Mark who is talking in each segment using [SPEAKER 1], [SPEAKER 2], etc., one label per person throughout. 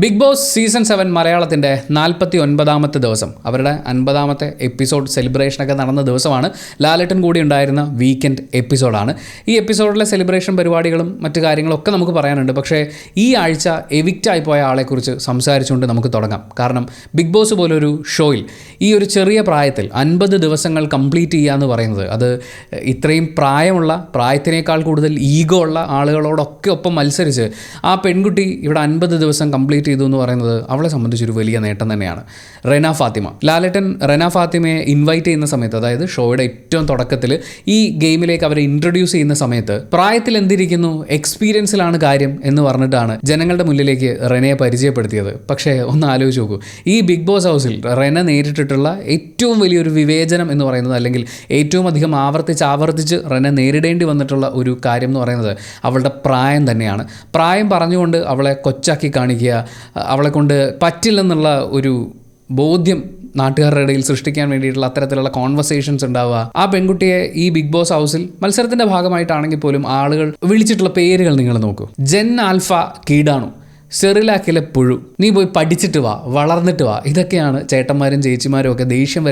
[SPEAKER 1] Big boss season 7 മലയാളത്തിൻ്റെ 49ാമത്തെ ദിവസം അവരുടെ 50ാമത്തെ എപ്പിസോഡ് സെലിബ്രേഷനൊക്കെ നടന്ന ദിവസമാണ്. ലാലേട്ടൻ കൂടി ഉണ്ടായിരുന്ന വീക്കെൻഡ് എപ്പിസോഡാണ്. ഈ എപ്പിസോഡിലെ സെലിബ്രേഷൻ പരിപാടികളും മറ്റു കാര്യങ്ങളൊക്കെ നമുക്ക് പറയാനുണ്ട്. പക്ഷേ ഈ ആഴ്ച എവിക്റ്റായി പോയ ആളെക്കുറിച്ച് സംസാരിച്ചുകൊണ്ട് നമുക്ക് തുടങ്ങാം. കാരണം ബിഗ് ബോസ് പോലൊരു ഷോയിൽ ഈ ഒരു ചെറിയ പ്രായത്തിൽ 50 ദിവസങ്ങൾ കംപ്ലീറ്റ് ചെയ്യുക എന്ന് പറയുന്നത്, അത് ഇത്രയും പ്രായത്തിനേക്കാൾ കൂടുതൽ ഈഗോ ഉള്ള ആളുകളോടൊക്കെ ഒപ്പം മത്സരിച്ച് ആ പെൺകുട്ടി ഇവിടെ 50 ദിവസം കംപ്ലീറ്റ് ചെയ്തു എന്ന് പറയുന്നത് അവളെ സംബന്ധിച്ചൊരു വലിയ നേട്ടം തന്നെയാണ്. റെന ഫാത്തിമ, ലാലേട്ടൻ റെന ഫാത്തിമയെ ഇൻവൈറ്റ് ചെയ്യുന്ന സമയത്ത്, അതായത് ഷോയുടെ ഏറ്റവും തുടക്കത്തിൽ ഈ ഗെയിമിലേക്ക് അവരെ ഇൻട്രൊഡ്യൂസ് ചെയ്യുന്ന സമയത്ത്, പ്രായത്തിൽ എന്തിരിക്കുന്നു, എക്സ്പീരിയൻസിലാണ് കാര്യം എന്ന് പറഞ്ഞിട്ടാണ് ജനങ്ങളുടെ മുന്നിലേക്ക് റെനയെ പരിചയപ്പെടുത്തിയത്. പക്ഷേ ഒന്ന് ആലോചിച്ച് നോക്കൂ, ഈ ബിഗ് ബോസ് ഹൗസിൽ റെന നേരിട്ടിട്ടുള്ള ഏറ്റവും വലിയൊരു വിവേചനം എന്ന് പറയുന്നത്, അല്ലെങ്കിൽ ഏറ്റവും അധികം ആവർത്തിച്ച് റെന നേരിടേണ്ടി വന്നിട്ടുള്ള ഒരു കാര്യം എന്ന് പറയുന്നത് അവളുടെ പ്രായം തന്നെയാണ്. പ്രായം പറഞ്ഞുകൊണ്ട് അവളെ കൊച്ചാക്കി കാണിക്കുക, അവളെ കൊണ്ട് പറ്റില്ലെന്നുള്ള ഒരു ബോധ്യം നാട്ടുകാരുടെ ഇടയിൽ സൃഷ്ടിക്കാൻ വേണ്ടിയിട്ടുള്ള അത്തരത്തിലുള്ള കോൺവെർസേഷൻസ് ഉണ്ടാവുക. ആ പെൺകുട്ടിയെ ഈ ബിഗ് ബോസ് ഹൗസിൽ മത്സരത്തിൻ്റെ ഭാഗമായിട്ടാണെങ്കിൽ പോലും ആളുകൾ വിളിച്ചിട്ടുള്ള പേരുകൾ നിങ്ങൾ നോക്കൂ. ജെൻ ആൽഫ കീടാണു, സെറിലാക്കിലെ പുഴു, നീ പോയി പഠിച്ചിട്ട് വാ, വളർന്നിട്ട് വാ. ഇതൊക്കെയാണ് ചേട്ടന്മാരും ചേച്ചിമാരും ഒക്കെ ദേഷ്യം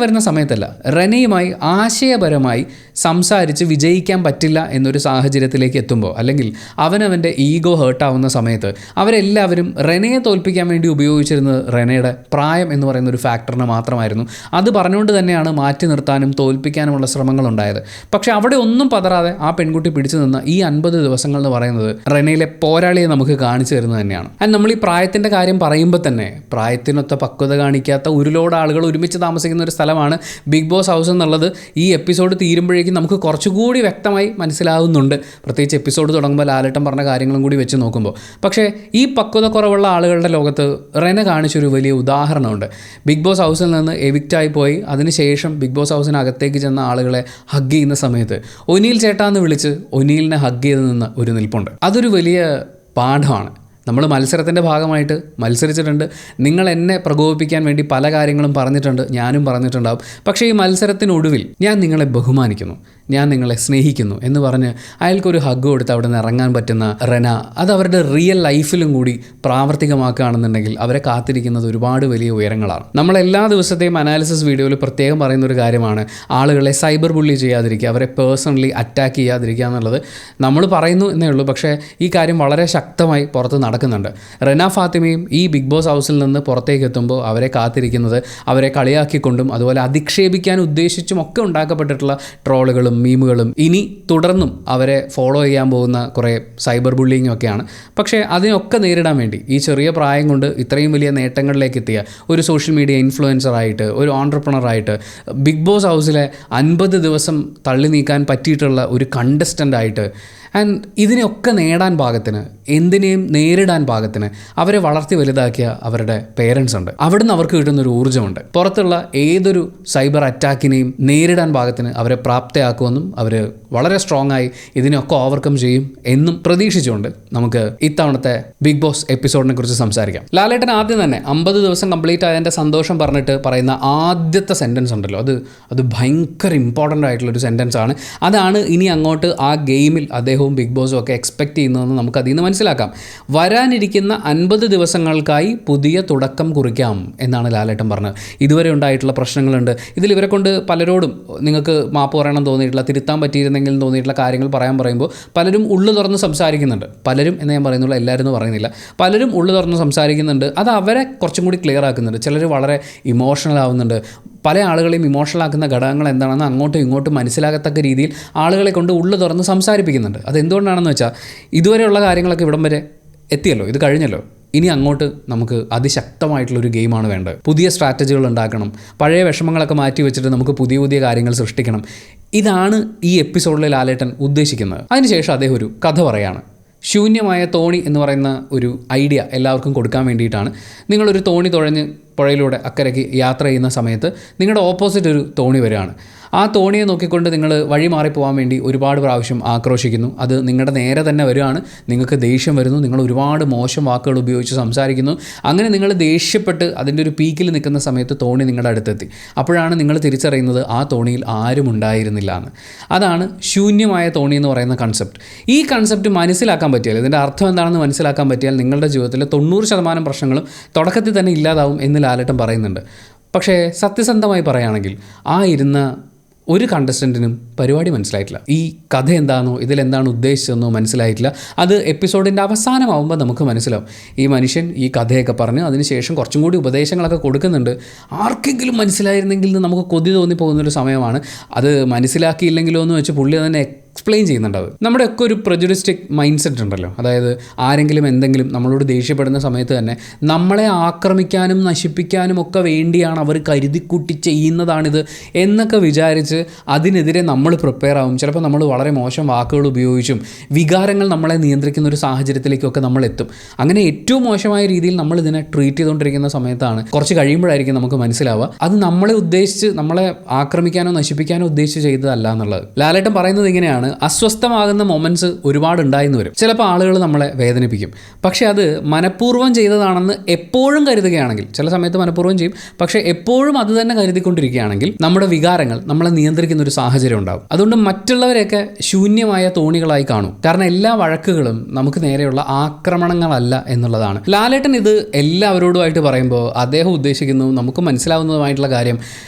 [SPEAKER 1] വരുന്ന സമയത്തല്ല, റെനയുമായി ആശയപരമായി സംസാരിച്ച് വിജയിക്കാൻ പറ്റില്ല എന്നൊരു സാഹചര്യത്തിലേക്ക് എത്തുമ്പോൾ, അല്ലെങ്കിൽ അവനവൻ്റെ ഈഗോ ഹേർട്ടാവുന്ന സമയത്ത് അവരെല്ലാവരും റെനയെ തോൽപ്പിക്കാൻ വേണ്ടി ഉപയോഗിച്ചിരുന്നത് റെനയുടെ പ്രായം എന്ന് പറയുന്ന ഒരു ഫാക്ടറിനെ മാത്രമായിരുന്നു. അത് പറഞ്ഞുകൊണ്ട് തന്നെയാണ് മാറ്റി നിർത്താനും തോൽപ്പിക്കാനുമുള്ള ശ്രമങ്ങളുണ്ടായത്. പക്ഷേ അവിടെ ഒന്നും പതറാതെ ആ പെൺകുട്ടി പിടിച്ചു നിന്ന ഈ 50 ദിവസങ്ങൾ എന്ന് പറയുന്നത് റെനയിലെ പോരാളിയെ നമുക്ക് കാണിച്ചു തരുന്നത് തന്നെയാണ്. ആൻഡ് നമ്മൾ ഈ പ്രായത്തിൻ്റെ കാര്യം പറയുമ്പോൾ തന്നെ, പ്രായത്തിനൊത്ത പക്വത കാണിക്കാത്ത ഒരുപാട് ആളുകൾ ഒരുമിച്ച് താമസിക്കുന്ന ഒരു സ്ഥലമാണ് ബിഗ് ബോസ് ഹൗസ് എന്നുള്ളത് ഈ എപ്പിസോഡ് തീരുമ്പോഴേക്കും നമുക്ക് കുറച്ചുകൂടി വ്യക്തമായി മനസ്സിലാവുന്നുണ്ട്. പ്രത്യേകിച്ച് എപ്പിസോഡ് തുടങ്ങുമ്പോൾ ലാലേട്ടൻ പറഞ്ഞ കാര്യങ്ങളും കൂടി വെച്ച് നോക്കുമ്പോൾ. പക്ഷേ ഈ പക്വത കുറവുള്ള ആളുകളുടെ ലോകത്ത് റെന കാണിച്ചൊരു വലിയ ഉദാഹരണമുണ്ട്. ബിഗ് ബോസ് ഹൗസിൽ നിന്ന് എവിക്റ്റായി പോയി അതിനുശേഷം ബിഗ് ബോസ് ഹൗസിനകത്തേക്ക് ചെന്ന ആളുകളെ ഹഗ് ചെയ്യുന്ന സമയത്ത് ഒനീൽ ചേട്ടാന്ന് വിളിച്ച് ഒനീലിനെ ഹഗ് ചെയ്ത് നിന്ന് ഒരു നിൽപ്പുണ്ട്. അതൊരു വലിയ പാഠമാണ്. നമ്മൾ മത്സരത്തിൻ്റെ ഭാഗമായിട്ട് മത്സരിച്ചിട്ടുണ്ട്. നിങ്ങൾ എന്നെ പ്രകോപിപ്പിക്കാൻ വേണ്ടി പല കാര്യങ്ങളും പറഞ്ഞിട്ടുണ്ട്, ഞാനും പറഞ്ഞിട്ടുണ്ടാവും. പക്ഷേ ഈ മത്സരത്തിനൊടുവിൽ ഞാൻ നിങ്ങളെ ബഹുമാനിക്കുന്നു, ഞാൻ നിങ്ങളെ സ്നേഹിക്കുന്നു എന്ന് പറഞ്ഞ് അയാൾക്കൊരു ഹഗ് കൊടുത്ത് അവിടെ നിന്ന് ഇറങ്ങാൻ പറ്റുന്ന റെന, അത് അവരുടെ റിയൽ ലൈഫിലും കൂടി പ്രാവർത്തികമാക്കുകയാണെന്നുണ്ടെങ്കിൽ അവരെ കാത്തിരിക്കുന്നത് ഒരുപാട് വലിയ ഉയരങ്ങളാണ്. നമ്മൾ എല്ലാ ദിവസത്തെയും അനാലിസിസ് വീഡിയോയിൽ പ്രത്യേകം പറയുന്നൊരു കാര്യമാണ് ആളുകളെ സൈബർ ബുള്ളി ചെയ്യാതിരിക്കുക, അവരെ പേഴ്സണലി അറ്റാക്ക് ചെയ്യാതിരിക്കുക എന്നുള്ളത്. നമ്മൾ പറയുന്നു എന്നേ ഉള്ളൂ, പക്ഷേ ഈ കാര്യം വളരെ ശക്തമായി പുറത്ത് നടക്കുന്നുണ്ട്. റെന ഫാത്തിമയും ഈ ബിഗ് ബോസ് ഹൗസിൽ നിന്ന് പുറത്തേക്ക് എത്തുമ്പോൾ അവരെ കാത്തിരിക്കുന്നത്, അവരെ കളിയാക്കിക്കൊണ്ടും അതുപോലെ അധിക്ഷേപിക്കാൻ ഉദ്ദേശിച്ചും ഒക്കെ ഉണ്ടാക്കപ്പെട്ടിട്ടുള്ള ട്രോളുകളും മീമുകളും, ഇനി തുടർന്നും അവരെ ഫോളോ ചെയ്യാൻ പോകുന്ന കുറേ സൈബർ ബുള്ളിങ്ങും ഒക്കെയാണ്. പക്ഷേ അതിനൊക്കെ നേരിടാൻ വേണ്ടി ഈ ചെറിയ പ്രായം കൊണ്ട് ഇത്രയും വലിയ നേട്ടങ്ങളിലേക്ക് എത്തിയ ഒരു സോഷ്യൽ മീഡിയ ഇൻഫ്ലുവൻസറായിട്ട്, ഒരു ഓൺട്രപ്രണറായിട്ട്, ബിഗ് ബോസ് ഹൗസിലെ 50 ദിവസം തള്ളി നീക്കാൻ പറ്റിയിട്ടുള്ള ഒരു കണ്ടസ്റ്റൻ്റായിട്ട്, ആൻഡ് ഇതിനെയൊക്കെ നേടാൻ പാകത്തിന്, എന്തിനേയും നേരിടാൻ പാകത്തിന് അവരെ വളർത്തി വലുതാക്കിയ അവരുടെ പേരൻസ് ഉണ്ട്. അവിടുന്ന് അവർക്ക് കിട്ടുന്നൊരു ഊർജ്ജമുണ്ട്. പുറത്തുള്ള ഏതൊരു സൈബർ അറ്റാക്കിനെയും നേരിടാൻ പാകത്തിന് അവരെ പ്രാപ്തയാക്കുമെന്നും അവർ വളരെ സ്ട്രോങ് ആയി ഇതിനെയൊക്കെ ഓവർകം ചെയ്യും എന്നും പ്രതീക്ഷിച്ചുകൊണ്ട് നമുക്ക് ഇത്തവണത്തെ ബിഗ് ബോസ് എപ്പിസോഡിനെ കുറിച്ച് സംസാരിക്കാം. ലാലേട്ടൻ ആദ്യം തന്നെ 50 ദിവസം കംപ്ലീറ്റ് ആയതിൻ്റെ സന്തോഷം പറഞ്ഞിട്ട് പറയുന്ന ആദ്യത്തെ സെൻറ്റൻസ് ഉണ്ടല്ലോ, അത് ഭയങ്കര ഇമ്പോർട്ടൻ്റ് ആയിട്ടുള്ളൊരു സെൻറ്റൻസ് ആണ്. അതാണ് ഇനി അങ്ങോട്ട് ആ ഗെയിമിൽ അദ്ദേഹവും ബിഗ് ബോസും ഒക്കെ എക്സ്പെക്റ്റ് ചെയ്യുന്നതെന്ന് നമുക്ക് അതിൽ നിന്ന് മനസ്സിലാക്കാം. വരാനിരിക്കുന്ന 50 ദിവസങ്ങൾക്കായി പുതിയ തുടക്കം കുറിക്കാം എന്നാണ് ലാലേട്ടൻ പറഞ്ഞത്. ഇതുവരെ ഉണ്ടായിട്ടുള്ള പ്രശ്നങ്ങളുണ്ട്. ഇതിൽ ഇവരെ കൊണ്ട് പലരോടും നിങ്ങൾക്ക് മാപ്പ് പറയണം തോന്നിയിട്ടുള്ള, തിരുത്താൻ പറ്റിയിരുന്നെങ്കിൽ തോന്നിയിട്ടുള്ള കാര്യങ്ങൾ പറയുമ്പോൾ പലരും ഉള്ളു തുറന്ന് സംസാരിക്കുന്നുണ്ട്. പലരും എന്ന് ഞാൻ പറയുന്നുള്ളൂ, എല്ലാവരും എന്ന് പറയുന്നില്ല. പലരും ഉള്ളു തുറന്ന് സംസാരിക്കുന്നുണ്ട്. അത് അവരെ കുറച്ചും കൂടി ക്ലിയർ ആക്കുന്നുണ്ട്. ചിലർ വളരെ ഇമോഷണൽ ആവുന്നുണ്ട്. പല ആളുകളെയും ഇമോഷണൽ ആക്കുന്ന ഘടകങ്ങൾ എന്താണെന്ന് അങ്ങോട്ടും ഇങ്ങോട്ടും മനസ്സിലാകത്തക്ക രീതിയിൽ ആളുകളെ കൊണ്ട് ഉള്ളു തുറന്ന് സംസാരിപ്പിക്കുന്നുണ്ട്. അതെന്തുകൊണ്ടാണെന്ന് വെച്ചാൽ ഇതുവരെയുള്ള കാര്യങ്ങളൊക്കെ ഇവിടം വരെ എത്തിയല്ലോ, ഇത് കഴിഞ്ഞല്ലോ. ഇനി അങ്ങോട്ട് നമുക്ക് അതിശക്തമായിട്ടുള്ളൊരു ഗെയിമാണ് വേണ്ടത്. പുതിയ സ്ട്രാറ്റജികൾ ഉണ്ടാക്കണം, പഴയ വിഷമങ്ങളൊക്കെ മാറ്റി വെച്ചിട്ട് നമുക്ക് പുതിയ കാര്യങ്ങൾ സൃഷ്ടിക്കണം. ഇതാണ് ഈ എപ്പിസോഡിൽ ലാലേട്ടൻ ഉദ്ദേശിക്കുന്നത്. അതിനുശേഷം അദ്ദേഹം ഒരു കഥ പറയാണ്. ശൂന്യമായ തോണി എന്ന് പറയുന്ന ഒരു ഐഡിയ എല്ലാവർക്കും കൊടുക്കാൻ വേണ്ടിയിട്ടാണ്. നിങ്ങളൊരു തോണി തുഴഞ്ഞ് പുഴയിലൂടെ അക്കരയ്ക്ക് യാത്ര ചെയ്യുന്ന സമയത്ത് നിങ്ങളുടെ ഓപ്പോസിറ്റ് ഒരു തോണി വരികയാണ്. ആ തോണിയെ നോക്കിക്കൊണ്ട് നിങ്ങൾ വഴി മാറിപ്പോകാൻ വേണ്ടി ഒരുപാട് പ്രാവശ്യം ആക്രോശിക്കുന്നു. അത് നിങ്ങളുടെ നേരെ തന്നെ വരികയാണ്. നിങ്ങൾക്ക് ദേഷ്യം വരുന്നു, നിങ്ങൾ ഒരുപാട് മോശം വാക്കുകൾ ഉപയോഗിച്ച് സംസാരിക്കുന്നു. അങ്ങനെ നിങ്ങൾ ദേഷ്യപ്പെട്ട് അതിൻ്റെ ഒരു പീക്കിൽ നിൽക്കുന്ന സമയത്ത് തോണി നിങ്ങളുടെ അടുത്തെത്തി. അപ്പോഴാണ് നിങ്ങൾ തിരിച്ചറിയുന്നത് ആ തോണിയിൽ ആരും ഉണ്ടായിരുന്നില്ല എന്ന്. അതാണ് ശൂന്യമായ തോണി എന്ന് പറയുന്ന കൺസെപ്റ്റ്. ഈ കൺസെപ്റ്റ് മനസ്സിലാക്കാൻ പറ്റിയാൽ, ഇതിൻ്റെ അർത്ഥം എന്താണെന്ന് മനസ്സിലാക്കാൻ പറ്റിയാൽ നിങ്ങളുടെ ജീവിതത്തിലെ 90% പ്രശ്നങ്ങളും തുടക്കത്തിൽ തന്നെ ഇല്ലാതാവും എന്ന് ലാലേട്ടൻ പറയുന്നുണ്ട്. പക്ഷേ സത്യസന്ധമായി പറയുകയാണെങ്കിൽ ആ ഇരുന്ന ഒരു കണ്ടസ്റ്റൻറ്റിനും പരിപാടി മനസ്സിലായിട്ടില്ല. ഈ കഥ എന്താണെന്നോ ഇതിലെന്താണ് ഉദ്ദേശിച്ചതെന്നോ മനസ്സിലായിട്ടില്ല. അത് എപ്പിസോഡിൻ്റെ അവസാനമാകുമ്പോൾ നമുക്ക് മനസ്സിലാവും. ഈ മനുഷ്യൻ ഈ കഥയൊക്കെ പറഞ്ഞ് അതിനുശേഷം കുറച്ചും കൂടി ഉപദേശങ്ങളൊക്കെ കൊടുക്കുന്നുണ്ട്. ആർക്കെങ്കിലും മനസ്സിലായിരുന്നെങ്കിൽ നമുക്ക് കൊതി തോന്നിപ്പോകുന്നൊരു സമയമാണ്. അത് മനസ്സിലാക്കിയില്ലെങ്കിലോ എന്ന് വെച്ച് പുള്ളി തന്നെ എക്സ്പ്ലെയിൻ ചെയ്യുന്നുണ്ടാവും. നമ്മുടെയൊക്കെ ഒരു പ്രജുഡിസ്റ്റിക് മൈൻഡ് സെറ്റ് ഉണ്ടല്ലോ. അതായത് ആരെങ്കിലും എന്തെങ്കിലും നമ്മളോട് ദേഷ്യപ്പെടുന്ന സമയത്ത് തന്നെ നമ്മളെ ആക്രമിക്കാനും നശിപ്പിക്കാനും ഒക്കെ വേണ്ടിയാണ് അവർ കരുതിക്കൂട്ടി ചെയ്യുന്നതാണിത് എന്നൊക്കെ വിചാരിച്ച് അതിനെതിരെ നമ്മൾ പ്രിപ്പയർ ആവും. ചിലപ്പോൾ നമ്മൾ വളരെ മോശം വാക്കുകൾ ഉപയോഗിച്ചും വികാരങ്ങൾ നമ്മളെ നിയന്ത്രിക്കുന്ന ഒരു സാഹചര്യത്തിലേക്കൊക്കെ നമ്മൾ എത്തും. അങ്ങനെ ഏറ്റവും മോശമായ രീതിയിൽ നമ്മൾ ഇതിനെ ട്രീറ്റ് ചെയ്തുകൊണ്ടിരിക്കുന്ന സമയത്താണ് കുറച്ച് കഴിയുമ്പോഴായിരിക്കും നമുക്ക് മനസ്സിലാവുക അത് നമ്മളെ ഉദ്ദേശിച്ച്, നമ്മളെ ആക്രമിക്കാനോ നശിപ്പിക്കാനോ ഉദ്ദേശിച്ച് ചെയ്തതല്ല എന്നുള്ളത്. ലാലേട്ടൻ പറയുന്നത് ഇങ്ങനെയാണ്: അസ്വസ്ഥമാകുന്ന മൊമെന്റ്സ് ഒരുപാട് ഉണ്ടായിന്ന് വരും. ചിലപ്പോൾ ആളുകൾ നമ്മളെ വേദനിപ്പിക്കും. പക്ഷേ അത് മനഃപൂർവ്വം ചെയ്തതാണെന്ന് എപ്പോഴും കരുതുകയാണെങ്കിൽ, ചില സമയത്ത് മനഃപൂർവ്വം ചെയ്യും, പക്ഷേ എപ്പോഴും അത് തന്നെ കരുതിക്കൊണ്ടിരിക്കുകയാണെങ്കിൽ നമ്മുടെ വികാരങ്ങൾ നമ്മളെ നിയന്ത്രിക്കുന്ന ഒരു സാഹചര്യം ഉണ്ടാകും. അതുകൊണ്ട് മറ്റുള്ളവരെയൊക്കെ ശൂന്യമായ തോണികളായി കാണും. കാരണം എല്ലാ വഴക്കുകളും നമുക്ക് നേരെയുള്ള ആക്രമണങ്ങളല്ല എന്നുള്ളതാണ്. ലാലേട്ടൻ ഇത് എല്ലാവരോടുമായിട്ട് പറയുമ്പോൾ അദ്ദേഹം ഉദ്ദേശിക്കുന്നു, നമുക്ക് മനസ്സിലാവുന്നതുമായിട്ടുള്ള കാര്യം,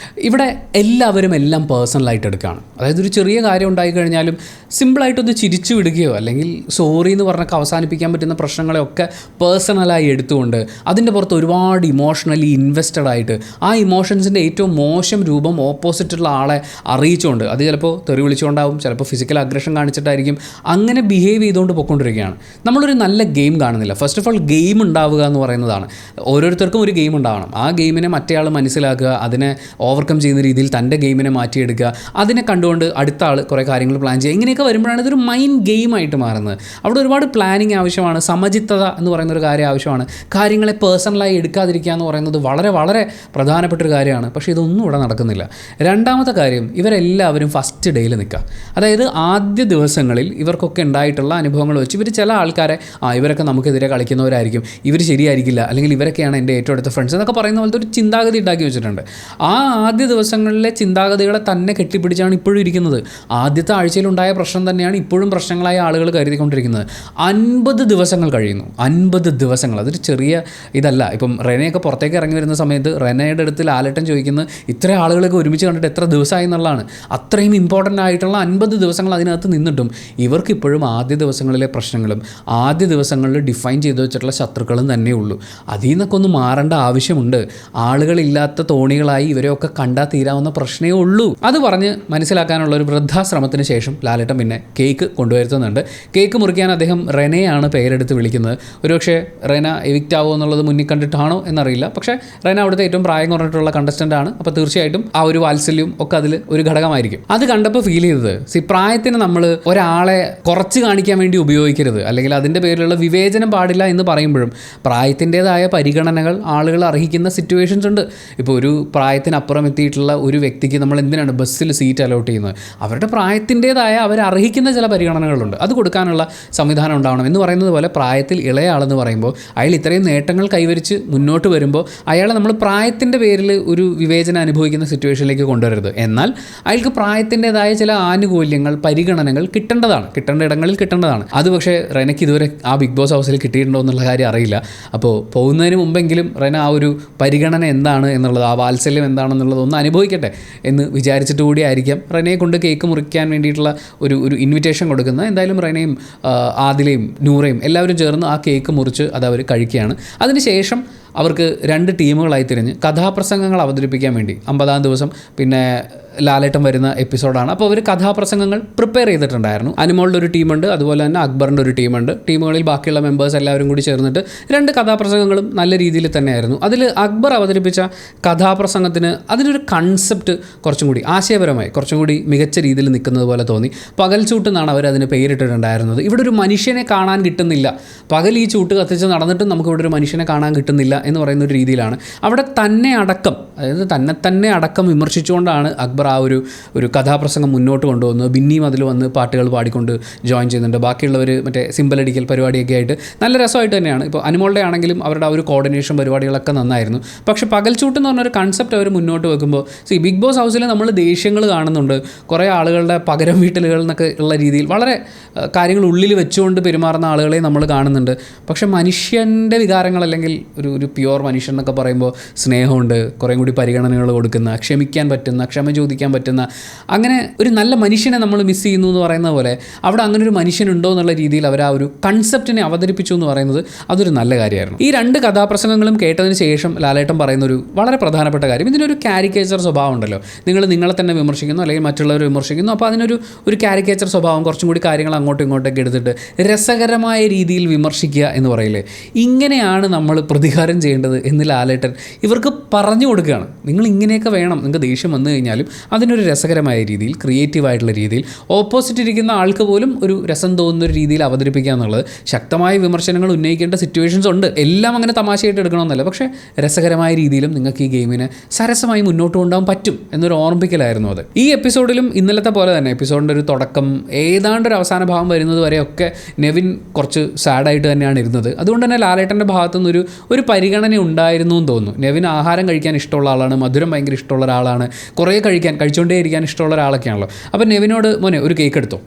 [SPEAKER 1] ഇവിടെ എല്ലാവരും എല്ലാം പേഴ്സണലായിട്ട് എടുക്കുകയാണ്. അതായത് ഒരു ചെറിയ കാര്യം ഉണ്ടായിക്കഴിഞ്ഞാലും സിമ്പിളായിട്ടൊന്ന് ചിരിച്ചു വിടുകയോ അല്ലെങ്കിൽ സോറി എന്ന് പറഞ്ഞൊക്കെ അവസാനിപ്പിക്കാൻ പറ്റുന്ന പ്രശ്നങ്ങളെയൊക്കെ പേഴ്സണലായി എടുത്തുകൊണ്ട് അതിൻ്റെ പുറത്ത് ഒരുപാട് ഇമോഷണലി ഇൻവെസ്റ്റഡ് ആയിട്ട് ആ ഇമോഷൻസിൻ്റെ ഏറ്റവും മോശം രൂപം ഓപ്പോസിറ്റുള്ള ആളെ അറിയിച്ചുകൊണ്ട്, അത് ചിലപ്പോൾ തെറി വിളിച്ചുകൊണ്ടാവും, ചിലപ്പോൾ ഫിസിക്കൽ അഗ്രഷൻ കാണിച്ചിട്ടായിരിക്കും, അങ്ങനെ ബിഹേവ് ചെയ്തുകൊണ്ട് പോയിക്കൊണ്ടിരിക്കുകയാണ്. നമ്മളൊരു നല്ല ഗെയിം കാണുന്നില്ല. ഫസ്റ്റ് ഓഫ് ഓൾ ഗെയിം ഉണ്ടാവുക എന്ന് പറയുന്നതാണ്. ഓരോരുത്തർക്കും ഒരു ഗെയിം ഉണ്ടാവണം. ആ ഗെയിമിനെ മറ്റേ ആൾ മനസ്സിലാക്കുക, അതിനെ ഓവർകം ചെയ്യുന്ന രീതിയിൽ തൻ്റെ ഗെയിമിനെ മാറ്റിയെടുക്കുക, അതിനെ കണ്ടുകൊണ്ട് അടുത്ത ആൾ കുറേ കാര്യങ്ങൾ പ്ലാൻ ചെയ്യുക. ഇങ്ങനെയൊക്കെ വരുമ്പോഴാണ് ഇതൊരു മൈൻഡ് ഗെയിമായിട്ട് മാറുന്നത്. അവിടെ ഒരുപാട് പ്ലാനിങ് ആവശ്യമാണ്, സമചിത്തത എന്ന് പറയുന്നൊരു കാര്യം ആവശ്യമാണ്. കാര്യങ്ങളെ പേഴ്സണലായി എടുക്കാതിരിക്കുക എന്ന് പറയുന്നത് വളരെ വളരെ പ്രധാനപ്പെട്ടൊരു കാര്യമാണ്. പക്ഷേ ഇതൊന്നും ഇവിടെ നടക്കുന്നില്ല. രണ്ടാമത്തെ കാര്യം, ഇവരെല്ലാവരും ഫസ്റ്റ് ഡേയിൽ നിൽക്കുക. അതായത് ആദ്യ ദിവസങ്ങളിൽ ഇവർക്കൊക്കെ ഉണ്ടായിട്ടുള്ള അനുഭവങ്ങൾ വെച്ച് ഇവർ ചില ആൾക്കാരെ ഇവരൊക്കെ നമുക്കെതിരെ കളിക്കുന്നവരായിരിക്കും, ഇവർ ശരിയായിരിക്കില്ല, അല്ലെങ്കിൽ ഇവരൊക്കെയാണ് എൻ്റെ ഏറ്റവും അടുത്ത ഫ്രണ്ട്സ് എന്നൊക്കെ പറയുന്ന പോലത്തെ ഒരു ചിന്താഗതി ഉണ്ടാക്കി വെച്ചിട്ടുണ്ട്. ആ ആദ്യ ദിവസങ്ങളിലെ ചിന്താഗതികളെ തന്നെ കെട്ടിപ്പിടിച്ചാണ് ഇപ്പോഴും ഇരിക്കുന്നത്. ആദ്യത്തെ ആഴ്ചയിലുണ്ടായ പ്രശ്നം തന്നെയാണ് ഇപ്പോഴും പ്രശ്നങ്ങളായ ആളുകൾ കരുതിക്കൊണ്ടിരിക്കുന്നത്. 50 ദിവസങ്ങൾ കഴിയുന്നു. 50 ദിവസങ്ങൾ, അതൊരു ചെറിയ ഇതല്ല. ഇപ്പം റെനയൊക്കെ പുറത്തേക്ക് ഇറങ്ങി വരുന്ന സമയത്ത് റെനയുടെ അടുത്ത് ലാലേട്ടൻ ചോദിക്കുന്നത് ഇത്ര ആളുകളൊക്കെ ഒരുമിച്ച് കണ്ടിട്ട് എത്ര ദിവസമായി എന്നുള്ളതാണ്. അത്രയും ഇമ്പോർട്ടൻ്റ് ആയിട്ടുള്ള 50 ദിവസങ്ങൾ അതിനകത്ത് നിന്നിട്ടും ഇവർക്ക് ഇപ്പോഴും ആദ്യ ദിവസങ്ങളിലെ പ്രശ്നങ്ങളും ആദ്യ ദിവസങ്ങളിൽ ഡിഫൈൻ ചെയ്ത് വെച്ചിട്ടുള്ള ശത്രുക്കളും തന്നെ ഉള്ളൂ. അതിൽ നിന്നൊക്കെ ഒന്ന് മാറേണ്ട ആവശ്യമുണ്ട്. ആളുകളില്ലാത്ത തോണികളായി ഇവരെയൊക്കെ കണ്ടാൽ തീരാവുന്ന പ്രശ്നമേ ഉള്ളൂ. അത് പറഞ്ഞ് മനസ്സിലാക്കാനുള്ള ഒരു വൃദ്ധാശ്രമത്തിന് ശേഷം ലാലേട്ടൻ പിന്നെ കേക്ക് കൊണ്ടുവരുത്തുന്നുണ്ട്. കേക്ക് മുറിക്കാൻ അദ്ദേഹം റെനയാണ് പേരെടുത്ത് വിളിക്കുന്നത്. ഒരുപക്ഷെ റെന എവിക്റ്റ് ആവുമോ എന്നുള്ളത് മുന്നിൽ കണ്ടിട്ടാണോ എന്നറിയില്ല. പക്ഷേ റെന അവിടുത്തെ ഏറ്റവും പ്രായം കുറഞ്ഞിട്ടുള്ള കണ്ടസ്റ്റൻ്റ് ആണ്. അപ്പോൾ തീർച്ചയായിട്ടും ആ ഒരു വാത്സല്യവും ഒക്കെ അതിൽ ഒരു ഘടകമായിരിക്കും. അത് കണ്ടപ്പോൾ ഫീൽ ചെയ്തത്, പ്രായത്തിന് നമ്മൾ ഒരാളെ കുറച്ച് കാണിക്കാൻ വേണ്ടി ഉപയോഗിക്കരുത്, അല്ലെങ്കിൽ അതിൻ്റെ പേരിലുള്ള വിവേചനം പാടില്ല എന്ന് പറയുമ്പോഴും പ്രായത്തിൻ്റേതായ പരിഗണനകൾ ആളുകൾ അർഹിക്കുന്ന സിറ്റുവേഷൻസ് ഉണ്ട്. ഇപ്പോൾ ഒരു പ്രായത്തിനപ്പുറം എത്തിയിട്ടുള്ള ഒരു വ്യക്തിക്ക് നമ്മൾ എന്തിനാണ് ബസ്സിൽ സീറ്റ് അലോട്ട് ചെയ്യുന്നത്? അവരുടെ പ്രായത്തിൻ്റേതായ അവരർഹിക്കുന്ന ചില പരിഗണനകളുണ്ട്, അത് കൊടുക്കാനുള്ള സംവിധാനം ഉണ്ടാവണം. എന്ന് പറയുന്നത് പോലെ പ്രായത്തിൽ ഇളയാളെന്ന് പറയുമ്പോൾ അയാൾ ഇത്രയും നേട്ടങ്ങൾ കൈവരിച്ച് മുന്നോട്ട് വരുമ്പോൾ അയാളെ നമ്മൾ പ്രായത്തിൻ്റെ പേരിൽ ഒരു വിവേചനം അനുഭവിക്കുന്ന സിറ്റുവേഷനിലേക്ക് കൊണ്ടുവരരുത്. എന്നാൽ അയാൾക്ക് പ്രായത്തിൻ്റേതായ ചില ആനുകൂല്യങ്ങൾ, പരിഗണനകൾ കിട്ടേണ്ടതാണ്, കിട്ടേണ്ട ഇടങ്ങളിൽ കിട്ടേണ്ടതാണ്. അത് പക്ഷേ റെനയ്ക്ക് ഇതുവരെ ആ ബിഗ് ബോസ് ഹൗസിൽ കിട്ടിയിട്ടുണ്ടോ എന്നുള്ള കാര്യം അറിയില്ല. അപ്പോൾ പോകുന്നതിന് മുമ്പെങ്കിലും റെന ആ ഒരു പരിഗണന എന്താണ് എന്നുള്ളത്, ആ വാത്സല്യം എന്താണെന്നുള്ളത് ഒന്ന് അനുഭവിക്കട്ടെ എന്ന് വിചാരിച്ചിട്ട് കൂടി ആയിരിക്കാം റെനയെ കൊണ്ട് കേക്ക് മുറിക്കാൻ വേണ്ടിയിട്ടുള്ള ഒരു ഇൻവിറ്റേഷൻ കൊടുക്കുന്നത്. എന്തായാലും റെനയും ആദിലയും നൂറയും എല്ലാവരും ചേർന്ന് ആ കേക്ക് മുറിച്ച് അത് അവർ കഴിക്കുകയാണ്. അതിനുശേഷം അവർക്ക് 2 ടീമുകളായി തിരിഞ്ഞ് കഥാപ്രസംഗങ്ങൾ അവതരിപ്പിക്കാൻ വേണ്ടി 50-ാം ദിവസം പിന്നെ ലാലേട്ടൻ വരുന്ന എപ്പിസോഡാണ്. അപ്പോൾ അവർ കഥാപ്രസംഗങ്ങൾ പ്രിപ്പയർ ചെയ്തിട്ടുണ്ടായിരുന്നു. അനുമോളുടെ ഒരു ടീമുണ്ട്, അതുപോലെ തന്നെ അക്ബറിൻ്റെ ഒരു ടീമുണ്ട്. ടീമുകളിൽ ബാക്കിയുള്ള മെമ്പേഴ്സ് എല്ലാവരും കൂടി ചേർന്നിട്ട് 2 കഥാപ്രസംഗങ്ങളും നല്ല രീതിയിൽ തന്നെയായിരുന്നു. അതിൽ അക്ബർ അവതരിപ്പിച്ച കഥാപ്രസംഗത്തിന് അതിനൊരു കൺസെപ്റ്റ് കുറച്ചും കൂടി ആശയപരമായി കുറച്ചും കൂടി മികച്ച രീതിയിൽ നിൽക്കുന്നത് പോലെ തോന്നി. പകൽ ചൂട്ട് എന്നാണ് അവരതിന് പേരിട്ടിട്ടുണ്ടായിരുന്നത്. ഇവിടെ ഒരു മനുഷ്യനെ കാണാൻ കിട്ടുന്നില്ല. പകൽ ഈ ചൂട്ട് കത്തിച്ച് നടന്നിട്ടും നമുക്ക് ഇവിടെ ഒരു മനുഷ്യനെ കാണാൻ കിട്ടുന്നില്ല എന്ന് പറയുന്ന ഒരു രീതിയിലാണ് അവിടെ തന്നെ അടക്കം, അതായത് തന്നെ അടക്കം വിമർശിച്ചുകൊണ്ടാണ് അക്ബർ ആ ഒരു കഥാപ്രസംഗം മുന്നോട്ട് കൊണ്ടുവന്നത്. ബിന്നിയും അതിൽ വന്ന് പാട്ടുകൾ പാടിക്കൊണ്ട് ജോയിൻ ചെയ്യുന്നുണ്ട്. ബാക്കിയുള്ളവർ മറ്റേ സിമ്പലടിക്കൽ പരിപാടിയൊക്കെ ആയിട്ട് നല്ല രസമായിട്ട് തന്നെയാണ്. ഇപ്പോൾ അനുമോളുടെ ആണെങ്കിലും അവരുടെ ആ ഒരു കോർഡിനേഷൻ പരിപാടികളൊക്കെ നന്നായിരുന്നു. പക്ഷേ പകൽച്ചൂട്ട് എന്ന് പറഞ്ഞൊരു കൺസെപ്റ്റ് അവർ മുന്നോട്ട് വെക്കുമ്പോൾ ബിഗ് ബോസ് ഹൗസിൽ നമ്മൾ ദേഷ്യങ്ങൾ കാണുന്നുണ്ട്. കുറേ ആളുകളുടെ പകരം വീട്ടലുകൾ എന്നൊക്കെ ഉള്ള രീതിയിൽ വളരെ കാര്യങ്ങൾ ഉള്ളിൽ വെച്ചുകൊണ്ട് പെരുമാറുന്ന ആളുകളെ നമ്മൾ കാണുന്നുണ്ട്. പക്ഷേ മനുഷ്യൻ്റെ വികാരങ്ങൾ, അല്ലെങ്കിൽ ഒരു പ്യുവർ മനുഷ്യൻ എന്നൊക്കെ പറയുമ്പോൾ സ്നേഹമുണ്ട്, കുറേ കൂടി പരിഗണനകൾ കൊടുക്കുന്ന, ക്ഷമിക്കാൻ പറ്റുന്ന, ക്ഷമ ചോദിക്കാൻ പറ്റുന്ന, അങ്ങനെ ഒരു നല്ല മനുഷ്യനെ നമ്മൾ മിസ് ചെയ്യുന്നു എന്ന് പറയുന്ന പോലെ അവിടെ അങ്ങനെ ഒരു മനുഷ്യനുണ്ടോ എന്നുള്ള രീതിയിൽ അവർ ആ ഒരു കൺസെപ്റ്റിനെ അവതരിപ്പിച്ചു എന്ന് പറയുന്നത് അതൊരു നല്ല കാര്യമായിരുന്നു. ഈ രണ്ട് കഥാപ്രസംഗങ്ങളും കേട്ടതിന് ശേഷം ലാലേട്ടൻ പറയുന്ന ഒരു വളരെ പ്രധാനപ്പെട്ട കാര്യം, ഇതിനൊരു കാരിക്കേച്ചർ സ്വഭാവം ഉണ്ടല്ലോ. നിങ്ങളെ തന്നെ വിമർശിക്കുന്നു, അല്ലെങ്കിൽ മറ്റുള്ളവർ വിമർശിക്കുന്നു. അപ്പോൾ അതിനൊരു കാരിക്കേച്ചർ സ്വഭാവം, കുറച്ചും കൂടി കാര്യങ്ങൾ അങ്ങോട്ടും ഇങ്ങോട്ടൊക്കെ എടുത്തിട്ട് രസകരമായ രീതിയിൽ വിമർശിക്കുക എന്ന് പറയില്ലേ, ഇങ്ങനെയാണ് നമ്മൾ പ്രതികാരം ചെയ്യേണ്ടത് എന്ന് ലാലേട്ടൻ ഇവർക്ക് പറഞ്ഞു കൊടുക്കുകയാണ്. നിങ്ങൾ ഇങ്ങനെയൊക്കെ വേണം, നിങ്ങൾക്ക് ദേഷ്യം വന്നു കഴിഞ്ഞാലും അതിനൊരു രസകരമായ രീതിയിൽ, ക്രിയേറ്റീവായിട്ടുള്ള രീതിയിൽ, ഓപ്പോസിറ്റ് ഇരിക്കുന്ന ആൾക്ക് പോലും ഒരു രസം തോന്നുന്ന ഒരു രീതിയിൽ അവതരിപ്പിക്കുക എന്നുള്ളത്. ശക്തമായ വിമർശനങ്ങൾ ഉന്നയിക്കേണ്ട സിറ്റുവേഷൻസ് ഉണ്ട്, എല്ലാം അങ്ങനെ തമാശയായിട്ട് എടുക്കണമെന്നല്ല. പക്ഷേ രസകരമായ രീതിയിലും നിങ്ങൾക്ക് ഈ ഗെയിമിനെ സരസമായി മുന്നോട്ട് കൊണ്ടുപോകാൻ പറ്റും എന്നൊരു ഓർമ്മിപ്പിക്കലായിരുന്നു അത്. ഈ എപ്പിസോഡിലും ഇന്നലത്തെ പോലെ തന്നെ എപ്പിസോഡിൻ്റെ ഒരു തുടക്കം ഏതാണ്ട് ഒരു അവസാന ഭാഗം വരുന്നത് വരെയൊക്കെ നെവിൻ കുറച്ച് സാഡായിട്ട് തന്നെയാണ് ഇരുന്നത്. അതുകൊണ്ട് തന്നെ ലാലേട്ടൻ്റെ ഭാഗത്തുനിന്ന് ഒരു പരിഗണന ഉണ്ടായിരുന്നു എന്ന് തോന്നുന്നു. നെവിൻ ആഹാരം കഴിക്കാൻ ഇഷ്ടമുള്ള ആളാണ്, മധുരം ഭയങ്കര ഇഷ്ടമുള്ള ഒരാളാണ്, കുറേ കഴിച്ചുകൊണ്ടേ ഇരിക്കാൻ ഇഷ്ടമുള്ള ഒരാളൊക്കെയാണല്ലോ. അപ്പോൾ നെവിനോട് മോനെ ഒരു കേക്ക് എടുത്തോ,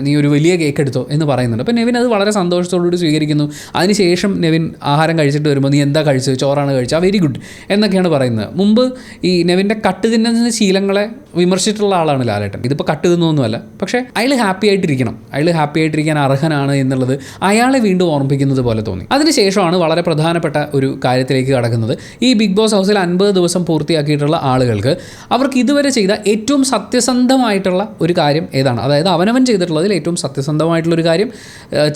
[SPEAKER 1] നീ ഒരു വലിയ കേക്ക് എടുത്തോ എന്ന് പറയുന്നുണ്ട്. അപ്പോൾ നെവിൻ അത് വളരെ സന്തോഷത്തോടുകൂടി സ്വീകരിക്കുന്നു. അതിനുശേഷം നെവിൻ ആഹാരം കഴിച്ചിട്ട് വരുമ്പോൾ നീ എന്താ കഴിച്ചത്, ചോറാണ് കഴിച്ചത്, വെരി ഗുഡ് എന്നൊക്കെയാണ് പറയുന്നത്. മുമ്പ് ഈ നെവിൻ്റെ കട്ട് തിന്നുന്ന ശീലങ്ങളെ വിമർശിച്ചിട്ടുള്ള ആളാണ് ലാലേട്ടൻ. ഇതിപ്പോൾ കട്ട് തിന്നൊന്നുമല്ല, പക്ഷേ അയാൾ ഹാപ്പി ആയിട്ടിരിക്കാൻ അർഹനാണ് എന്നുള്ളത് അയാളെ വീണ്ടും ഓർമ്മിപ്പിക്കുന്നത് പോലെ തോന്നി. അതിനുശേഷമാണ് വളരെ പ്രധാനപ്പെട്ട ഒരു കാര്യത്തിലേക്ക് കടക്കുന്നത്. ഈ ബിഗ് ബോസ് ഹൗസിൽ 50 ദിവസം പൂർത്തിയാക്കിയിട്ടുള്ള ആളുകൾക്ക് അവർക്ക് ഇതുവരെ ചെയ്ത ഏറ്റവും സത്യസന്ധമായിട്ടുള്ള ഒരു കാര്യം ഏതാണ്, അതായത് അവനവൻ ചെയ്തിട്ടുള്ളതിൽ ഏറ്റവും സത്യസന്ധമായിട്ടുള്ളൊരു കാര്യം,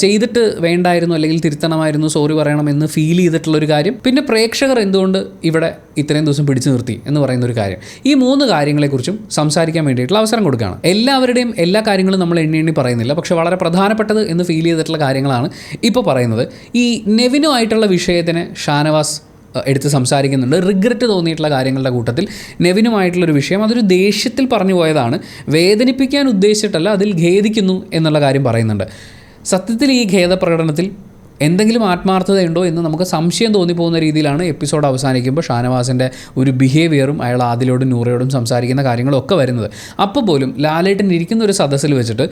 [SPEAKER 1] ചെയ്തിട്ട് വേണ്ടായിരുന്നു അല്ലെങ്കിൽ തിരുത്തണമായിരുന്നു, സോറി പറയണമെന്ന് ഫീൽ ചെയ്തിട്ടുള്ളൊരു കാര്യം, പിന്നെ പ്രേക്ഷകർ എന്തുകൊണ്ട് ഇവിടെ ഇത്രയും ദിവസം പിടിച്ചു നിർത്തി എന്ന് പറയുന്നൊരു കാര്യം. ഈ 3 കാര്യങ്ങളെക്കുറിച്ചും സംസാരിക്കാൻ വേണ്ടിയിട്ടുള്ള അവസരം കൊടുക്കുകയാണ്. എല്ലാവരുടെയും എല്ലാ കാര്യങ്ങളും നമ്മൾ എണ്ണി പറയുന്നില്ല, പക്ഷേ വളരെ പ്രധാനപ്പെട്ടത് എന്ന് ഫീൽ ചെയ്തിട്ടുള്ള കാര്യങ്ങളാണ് ഇപ്പോൾ പറയുന്നത്. ഈ നെവിനുമായിട്ടുള്ള വിഷയത്തിന് ഷാനവാസ് എടുത്ത് സംസാരിക്കുന്നുണ്ട്. റിഗ്രറ്റ് തോന്നിയിട്ടുള്ള കാര്യങ്ങളുടെ കൂട്ടത്തിൽ നെവിനുമായിട്ടുള്ളൊരു വിഷയം, അതൊരു ദേഷ്യത്തിൽ പറഞ്ഞു പോയതാണ്, വേദനിപ്പിക്കാൻ ഉദ്ദേശിച്ചിട്ടല്ല, അതിൽ ഖേദിക്കുന്നു എന്നുള്ള കാര്യം പറയുന്നുണ്ട്. സത്യത്തിൽ ഈ ഖേദപ്രകടനത്തിൽ എന്തെങ്കിലും ആത്മാർത്ഥതയുണ്ടോ എന്ന് നമുക്ക് സംശയം തോന്നിപ്പോകുന്ന രീതിയിലാണ് എപ്പിസോഡ് അവസാനിക്കുമ്പോൾ ഷാനവാസിൻ്റെ ഒരു ബിഹേവിയറും അയാൾ ആദിലോടും നൂറയോടും സംസാരിക്കുന്ന കാര്യങ്ങളൊക്കെ വരുന്നത്. അപ്പോൾ പോലും ലാലേട്ടൻ ഇരിക്കുന്ന ഒരു സദസ്സിൽ വെച്ചിട്ട്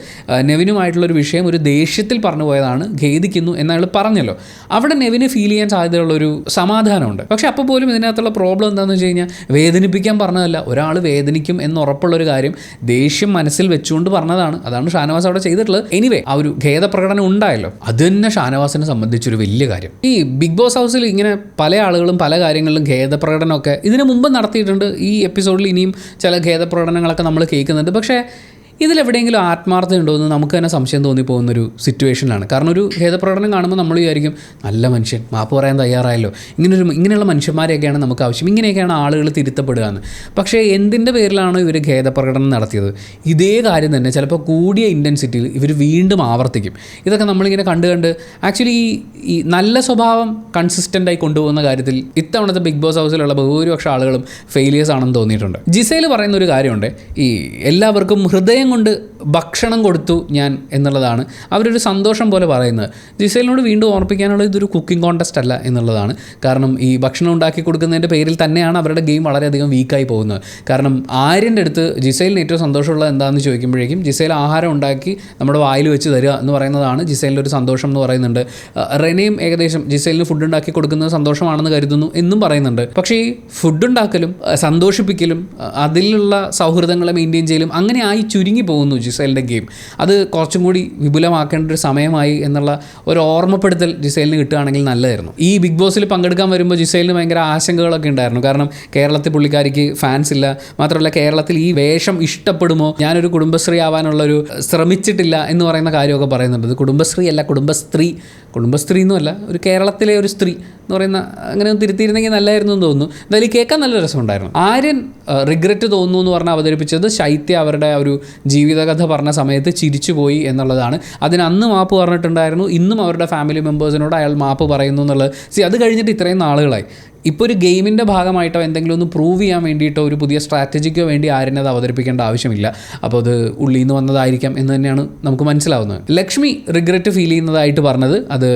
[SPEAKER 1] നെവിനുമായിട്ടുള്ളൊരു വിഷയം ഒരു ദേഷ്യത്തിൽ പറഞ്ഞു പോയതാണ്, ഖേദിക്കുന്നു എന്നയാൾ പറഞ്ഞല്ലോ. അവിടെ നെവിന് ഫീൽ ചെയ്യാൻ സാധ്യതയുള്ളൊരു സമാധാനമുണ്ട്. പക്ഷേ അപ്പോൾ പോലും ഇതിനകത്തുള്ള പ്രോബ്ലം എന്താണെന്ന് വെച്ച് കഴിഞ്ഞാൽ വേദനിപ്പിക്കാൻ പറഞ്ഞതല്ല, ഒരാൾ വേദനിക്കും എന്നുറപ്പുള്ളൊരു കാര്യം ദേഷ്യം മനസ്സിൽ വെച്ചുകൊണ്ട് പറഞ്ഞതാണ്. അതാണ് ഷാനവാസ് അവിടെ ചെയ്തിട്ടുള്ളത്. എനിവേ ആ ഒരു ഖേദപ്രകടനം ഉണ്ടായല്ലോ, അത് തന്നെ ഷാനവാസിനെ സംബന്ധിച്ചൊരു വലിയ കാര്യം. ഈ ബിഗ് ബോസ് ഹൗസിൽ ഇങ്ങനെ പല ആളുകളും പല കാര്യങ്ങളിലും ഖേദപ്രകടനമൊക്കെ ഇതിനു മുമ്പ് നടത്തിയിട്ടുണ്ട്. ഈ എപ്പിസോഡിൽ ഇനിയും ചില ഖേദപ്രകടനങ്ങളൊക്കെ നമ്മൾ കേൾക്കുന്നുണ്ട്. പക്ഷേ ഇതിലെവിടെയെങ്കിലും ആത്മാർത്ഥത ഉണ്ടോ എന്ന് നമുക്ക് തന്നെ സംശയം തോന്നിപ്പോകുന്നൊരു സിറ്റുവേഷനിലാണ്. കാരണം ഒരു ഖേദപ്രകടനം കാണുമ്പോൾ നമ്മൾ വിചാരിക്കും നല്ല മനുഷ്യൻ, മാപ്പ് പറയാൻ തയ്യാറായല്ലോ, ഇങ്ങനെയുള്ള മനുഷ്യന്മാരെയൊക്കെയാണ് നമുക്ക് ആവശ്യം, ഇങ്ങനെയൊക്കെയാണ് ആളുകൾ തിരുത്തപ്പെടുക എന്ന്. പക്ഷേ എന്തിൻ്റെ പേരിലാണ് ഇവർ ഖേദപ്രകടനം നടത്തിയത്? ഇതേ കാര്യം തന്നെ ചിലപ്പോൾ കൂടിയ ഇൻറ്റൻസിറ്റിയിൽ ഇവർ വീണ്ടും ആവർത്തിക്കും. ഇതൊക്കെ നമ്മളിങ്ങനെ കണ്ട് ആക്ച്വലി ഈ നല്ല സ്വഭാവം കൺസിസ്റ്റൻ്റായി കൊണ്ടുപോകുന്ന കാര്യത്തിൽ ഇത്തവണത്തെ ബിഗ് ബോസ് ഹൗസിലുള്ള ഭൂരിപക്ഷം ആളുകളും ഫെയിലിയേഴ്സ് ആണെന്ന് തോന്നിയിട്ടുണ്ട്. ജിസേൽ പറയുന്ന ഒരു കാര്യമുണ്ട്, ഈ എല്ലാവർക്കും ഹൃദയം കൊണ്ട് ഭക്ഷണം കൊടുത്തു ഞാൻ എന്നുള്ളതാണ് അവരൊരു സന്തോഷം പോലെ പറയുന്നത്. ജിസേലിനോട് വീണ്ടും ഓർപ്പിക്കാനുള്ളത് ഇതൊരു കുക്കിംഗ് കോൺടെസ്റ്റ് അല്ല എന്നുള്ളതാണ്. കാരണം ഈ ഭക്ഷണം ഉണ്ടാക്കി കൊടുക്കുന്നതിൻ്റെ പേരിൽ തന്നെയാണ് അവരുടെ ഗെയിം വളരെയധികം വീക്കായി പോകുന്നത്. കാരണം ആര്യൻ്റെ അടുത്ത് ജിസേലിന് ഏറ്റവും സന്തോഷമുള്ളത് എന്താണെന്ന് ചോദിക്കുമ്പോഴേക്കും ജിസേൽ ആഹാരം ഉണ്ടാക്കി നമ്മുടെ വായിൽ വെച്ച് തരിക എന്ന് പറയുന്നതാണ് ജിസേലിൻ്റെ ഒരു സന്തോഷം എന്ന് പറയുന്നുണ്ട്. റെനയും ഏകദേശം ജിസേലിന് ഫുഡ് ഉണ്ടാക്കി കൊടുക്കുന്നത് സന്തോഷമാണെന്ന് കരുതുന്നു എന്നും പറയുന്നുണ്ട്. പക്ഷേ ഈ ഫുഡ് ഉണ്ടാക്കലും സന്തോഷിപ്പിക്കലും അതിലുള്ള സൗഹൃദങ്ങളെ മെയിൻറ്റെയിൻ ചെയ്യലും അങ്ങനെ ആയി ചുരുങ്ങി പോകുന്നു ജിസേലിൻ്റെ ഗെയിം. അത് കുറച്ചും കൂടി വിപുലമാക്കേണ്ട ഒരു സമയമായി എന്നുള്ള ഒരു ഓർമ്മപ്പെടുത്തൽ ജിസേലിന് കിട്ടുകയാണെങ്കിൽ നല്ലതായിരുന്നു. ഈ ബിഗ് ബോസിൽ പങ്കെടുക്കാൻ വരുമ്പോൾ ജിസേലിന് ഭയങ്കര ആശങ്കകളൊക്കെ ഉണ്ടായിരുന്നു. കാരണം കേരളത്തിൽ പുള്ളിക്കാരിക്ക് ഫാൻസ് ഇല്ല, മാത്രമല്ല കേരളത്തിൽ ഈ വേഷം ഇഷ്ടപ്പെടുമോ, ഞാനൊരു കുടുംബശ്രീ ആവാനുള്ളൊരു ശ്രമിച്ചിട്ടില്ല എന്ന് പറയുന്ന കാര്യമൊക്കെ പറയുന്നുണ്ട്. ഇത് കുടുംബശ്രീ അല്ല, കുടുംബശ്രീ എന്നുമല്ല, ഒരു കേരളത്തിലെ ഒരു സ്ത്രീ എന്ന് പറയുന്ന അങ്ങനെ തിരുത്തിയിരുന്നെങ്കിൽ നല്ലായിരുന്നു എന്ന് തോന്നുന്നു. എന്തായാലും കേൾക്കാൻ നല്ല രസമുണ്ടായിരുന്നു. ആര്യൻ റിഗ്രറ്റ് തോന്നുന്നു എന്ന് പറഞ്ഞ് അവതരിപ്പിച്ചത് ശൈത്യ അവരുടെ ഒരു ജീവിതകഥ പറഞ്ഞ സമയത്ത് ചിരിച്ചുപോയി എന്നുള്ളതാണ്. അതിന് അന്ന് മാപ്പ് പറഞ്ഞിട്ടുണ്ടായിരുന്നു, ഇന്നും അവരുടെ ഫാമിലി മെമ്പേഴ്സിനോട് അയാൾ മാപ്പ് പറയുന്നു എന്നുള്ളത്. അത് കഴിഞ്ഞിട്ട് ഇത്രയും നാളുകളായി ഇപ്പോൾ ഒരു ഗെയിമിൻ്റെ ഭാഗമായിട്ടോ എന്തെങ്കിലും ഒന്ന് പ്രൂവ് ചെയ്യാൻ വേണ്ടിയിട്ടോ ഒരു പുതിയ സ്ട്രാറ്റജിക്കോ വേണ്ടി ആരും അത് അവതരിപ്പിക്കേണ്ട ആവശ്യമില്ല. അപ്പോൾ അത് ഉള്ളിൽ നിന്ന് വന്നതായിരിക്കാം എന്ന് തന്നെയാണ് നമുക്ക് മനസ്സിലാവുന്നത്. ലക്ഷ്മി റിഗ്രറ്റ് ഫീൽ ചെയ്യുന്നതായിട്ട് പറഞ്ഞത് അത്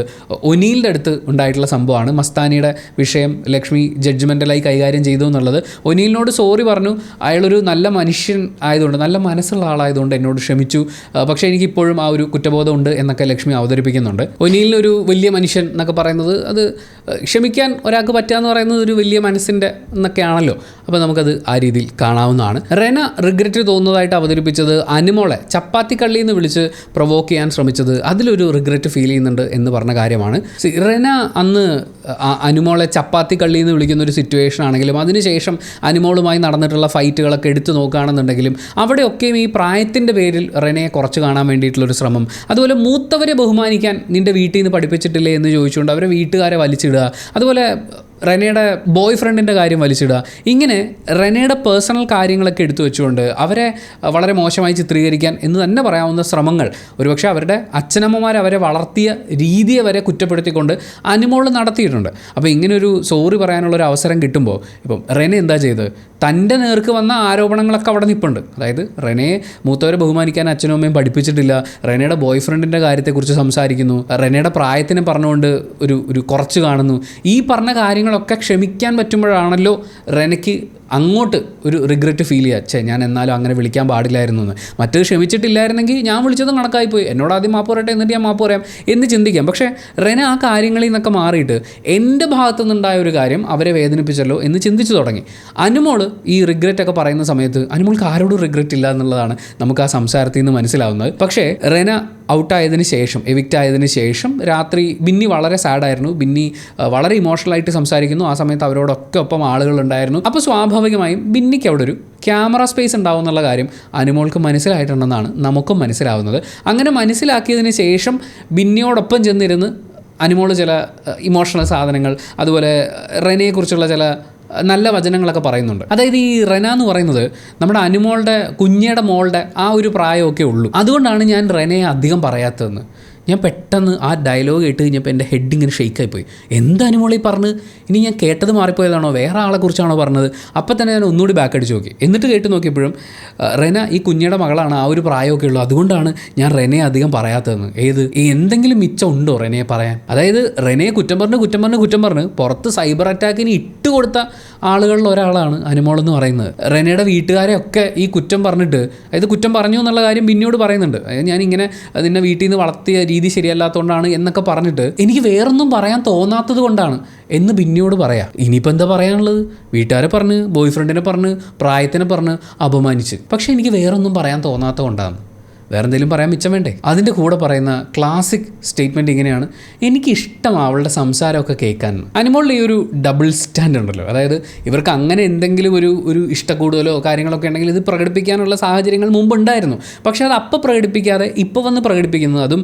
[SPEAKER 1] ഒനീലിൻ്റെ അടുത്ത് ഉണ്ടായിട്ടുള്ള സംഭവമാണ്. മസ്താനിയുടെ വിഷയം ലക്ഷ്മി ജഡ്ജ്മെൻ്റലായി കൈകാര്യം ചെയ്തു എന്നുള്ളത്. ഒനീലിനോട് സോറി പറഞ്ഞു, അയാളൊരു നല്ല മനുഷ്യൻ ആയതുകൊണ്ട്, നല്ല മനസ്സുള്ള ആളായതുകൊണ്ട് എന്നോട് ക്ഷമിച്ചു, പക്ഷേ എനിക്കിപ്പോഴും ആ ഒരു കുറ്റബോധമുണ്ട് എന്നൊക്കെ ലക്ഷ്മി അവതരിപ്പിക്കുന്നുണ്ട്. ഒനീലിനൊരു വലിയ മനുഷ്യൻ എന്നൊക്കെ പറയുന്നത്, അത് ക്ഷമിക്കാൻ ഒരാൾക്ക് പറ്റുക പറയുന്നത് ഒരു വലിയ മനസ്സിൻ്റെ എന്നൊക്കെയാണല്ലോ. അപ്പോൾ നമുക്കത് ആ രീതിയിൽ കാണാവുന്നതാണ്. റെന റിഗ്രറ്റ് തോന്നുന്നതായിട്ട് അവതരിപ്പിച്ചത് അനുമോളെ ചപ്പാത്തി കള്ളി എന്ന് വിളിച്ച് പ്രൊവോക്ക് ചെയ്യാൻ ശ്രമിച്ചത്, അതിലൊരു റിഗ്രറ്റ് ഫീൽ ചെയ്യുന്നുണ്ട് എന്ന് പറഞ്ഞ കാര്യമാണ്. റെന അന്ന് അനുമോളെ ചപ്പാത്തി കള്ളി എന്ന് വിളിക്കുന്ന ഒരു സിറ്റുവേഷൻ ആണെങ്കിലും അതിനുശേഷം അനുമോളുമായി നടന്നിട്ടുള്ള ഫൈറ്റുകളൊക്കെ എടുത്തു നോക്കുകയാണെന്നുണ്ടെങ്കിലും അവിടെയൊക്കെയും ഈ പ്രായത്തിൻ്റെ പേരിൽ റെനയെ കുറച്ച് കാണാൻ വേണ്ടിയിട്ടുള്ളൊരു ശ്രമം, അതുപോലെ മൂത്തവരെ ബഹുമാനിക്കാൻ നിൻ്റെ വീട്ടിൽ നിന്ന് പഠിപ്പിച്ചിട്ടില്ലേ എന്ന് ചോദിച്ചുകൊണ്ട് അവരെ വീട്ടുകാരെ വലിച്ചിടുക, അതുപോലെ റെനയുടെ ബോയ് ഫ്രണ്ടിൻ്റെ കാര്യം വലിച്ചിടുക, ഇങ്ങനെ റെനയുടെ പേഴ്സണൽ കാര്യങ്ങളൊക്കെ എടുത്തു വെച്ചുകൊണ്ട് അവരെ വളരെ മോശമായി ചിത്രീകരിക്കാൻ എന്ന് തന്നെ പറയാവുന്ന ശ്രമങ്ങൾ ഒരുപക്ഷെ അവരുടെ അച്ഛനമ്മമാർ അവരെ വളർത്തിയ രീതിയെ വരെ കുറ്റപ്പെടുത്തിക്കൊണ്ട് അനുമോൾ നടത്തിയിട്ടുണ്ട്. അപ്പോൾ ഇങ്ങനൊരു സോറി പറയാനുള്ളൊരു അവസരം കിട്ടുമ്പോൾ ഇപ്പം റെന എന്താ ചെയ്തത്, തൻ്റെ നേർക്ക് വന്ന ആരോപണങ്ങളൊക്കെ അവിടെ നിൽപ്പുണ്ട്. അതായത് റെനയെ മൂത്തവരെ ബഹുമാനിക്കാൻ അച്ഛനും അമ്മയും പഠിപ്പിച്ചിട്ടില്ല, റെനയുടെ ബോയ് ഫ്രണ്ടിൻ്റെ കാര്യത്തെക്കുറിച്ച് സംസാരിക്കുന്നു, റെനയുടെ പ്രായത്തിനെ പറഞ്ഞുകൊണ്ട് ഒരു കുറച്ച് കാണുന്നു. ഈ പറഞ്ഞ കാര്യങ്ങളൊക്കെ ക്ഷമിക്കാൻ പറ്റുമ്പോഴാണല്ലോ റെനയ്ക്ക് അങ്ങോട്ട് ഒരു റിഗ്രറ്റ് ഫീൽ ചെയ്യുക, ഞാൻ എന്നാലും അങ്ങനെ വിളിക്കാൻ പാടില്ലായിരുന്നു എന്ന്. മറ്റത് ക്ഷമിച്ചിട്ടില്ലായിരുന്നെങ്കിൽ ഞാൻ വിളിച്ചതും കണക്കായിപ്പോയി, എന്നോട് ആദ്യം മാപ്പ് പറയട്ടെ എന്നിട്ട് ഞാൻ മാപ്പ് പറയാം എന്ന് ചിന്തിക്കാം. പക്ഷേ റെന ആ കാര്യങ്ങളിൽ നിന്നൊക്കെ മാറിയിട്ട് എൻ്റെ ഭാഗത്തു നിന്നുണ്ടായ ഒരു കാര്യം അവരെ വേദനിപ്പിച്ചല്ലോ എന്ന് ചിന്തിച്ചു തുടങ്ങി. അനുമോൾ ഈ റിഗ്രറ്റ് ഒക്കെ പറയുന്ന സമയത്ത് അനുമോൾക്ക് ആരോടും റിഗ്രറ്റ് ഇല്ല എന്നുള്ളതാണ് നമുക്ക് ആ സംസാരത്തിൽ നിന്ന് മനസ്സിലാവുന്നത്. പക്ഷേ റെന ഔട്ടായതിനു ശേഷം, എവിക്റ്റ് ആയതിനു ശേഷം രാത്രി ബിന്നി വളരെ സാഡായിരുന്നു. ബിന്നി വളരെ ഇമോഷണലായിട്ട് സംസാരിക്കുന്നു. ആ സമയത്ത് അവരോടൊക്കെ ഒപ്പം ആളുകളുണ്ടായിരുന്നു. അപ്പോൾ സ്വാഭാവികമായും ബിന്നിക്ക് അവിടെ ഒരു ക്യാമറ സ്പേസ് ഉണ്ടാവും എന്നുള്ള കാര്യം അനുമോൾക്ക് മനസ്സിലായിട്ടുണ്ടെന്നാണ് നമുക്കും മനസ്സിലാവുന്നത്. അങ്ങനെ മനസ്സിലാക്കിയതിന് ശേഷം ബിന്നിയോടൊപ്പം ചെന്നിരുന്ന് അനുമോൾ ചില ഇമോഷണൽ സാധനങ്ങൾ, അതുപോലെ റെനയെക്കുറിച്ചുള്ള ചില നല്ല വചനങ്ങളൊക്കെ പറയുന്നുണ്ട്. അതായത് ഈ റെന എന്ന് പറയുന്നത് നമ്മുടെ അനുമോളുടെ കുഞ്ഞയുടെ മോളുടെ ആ ഒരു പ്രായമൊക്കെ ഉള്ളൂ. അതുകൊണ്ടാണ് ഞാൻ റെനയെ അധികം പറയാത്തതെന്ന്. ഞാൻ പെട്ടെന്ന് ആ ഡയലോഗ് കേട്ട് കഴിഞ്ഞപ്പോൾ എൻ്റെ ഹെഡ് ഇങ്ങനെ ഷെയ്ക്കായിപ്പോയി. എന്താ അനുമോളി പറഞ്ഞ്, ഇനി ഞാൻ കേട്ടത് മാറിപ്പോയതാണോ, വേറെ ആളെക്കുറിച്ചാണോ പറഞ്ഞത്? അപ്പം തന്നെ ഞാൻ ഒന്നുകൂടി ബാക്ക് അടിച്ച് നോക്കി. എന്നിട്ട് കേട്ട് നോക്കിയപ്പോഴും റെന ഈ കുഞ്ഞിയുടെ മകളാണ്, ആ ഒരു പ്രായമൊക്കെ ഉള്ളൂ, അതുകൊണ്ടാണ് ഞാൻ റെനയെ അധികം പറയാത്തതെന്ന്. എന്തെങ്കിലും മിച്ചം ഉണ്ടോ റെനയെ പറയാൻ? അതായത് റെനയെ കുറ്റം പറഞ്ഞ് പുറത്ത് സൈബർ അറ്റാക്കിന് ഇട്ടുകൊടുത്ത ആളുകളിൽ ഒരാളാണ് അനുമോൾ എന്ന് പറയുന്നത്. റെനയുടെ വീട്ടുകാരെ ഒക്കെ ഈ കുറ്റം പറഞ്ഞിട്ട്, അതായത് കുറ്റം പറഞ്ഞു എന്നുള്ള കാര്യം ബിന്നിയോട് പറയുന്നുണ്ട്. അതായത് ഞാനിങ്ങനെ നിന്നെ വീട്ടിൽ നിന്ന് വളർത്തിയ രീതി ശരിയല്ലാത്തതുകൊണ്ടാണ് എന്നൊക്കെ പറഞ്ഞിട്ട് എനിക്ക് വേറൊന്നും പറയാൻ തോന്നാത്തത് കൊണ്ടാണ് എന്ന് ബിന്നിയോട് പറയാം. ഇനിയിപ്പോൾ എന്താ പറയാനുള്ളത്? വീട്ടുകാരെ പറഞ്ഞ്, ബോയ് ഫ്രണ്ടിനെ പറഞ്ഞ്, പ്രായത്തിനെ പറഞ്ഞ് അപമാനിച്ച്. പക്ഷേ എനിക്ക് വേറൊന്നും പറയാൻ തോന്നാത്തത് കൊണ്ടാണ്. വേറെ എന്തെങ്കിലും പറയാൻ മിച്ചം വേണ്ടേ? അതിൻ്റെ കൂടെ പറയുന്ന ക്ലാസിക് സ്റ്റേറ്റ്മെൻറ്റ് ഇങ്ങനെയാണ്, എനിക്കിഷ്ടം അവളുടെ സംസാരമൊക്കെ കേൾക്കാൻ. അനുമോളുടെ ഈ ഒരു ഡബിൾ സ്റ്റാൻഡ് ഉണ്ടല്ലോ, അതായത് ഇവർക്ക് അങ്ങനെ എന്തെങ്കിലും ഒരു ഇഷ്ടക്കൂടുതലോ കാര്യങ്ങളൊക്കെ ഉണ്ടെങ്കിൽ ഇത് പ്രകടിപ്പിക്കാനുള്ള സാഹചര്യങ്ങൾ മുമ്പ് ഉണ്ടായിരുന്നു. പക്ഷേ അത് അപ്പോൾ പ്രകടിപ്പിക്കാതെ ഇപ്പോൾ വന്ന് പ്രകടിപ്പിക്കുന്നത്, അതും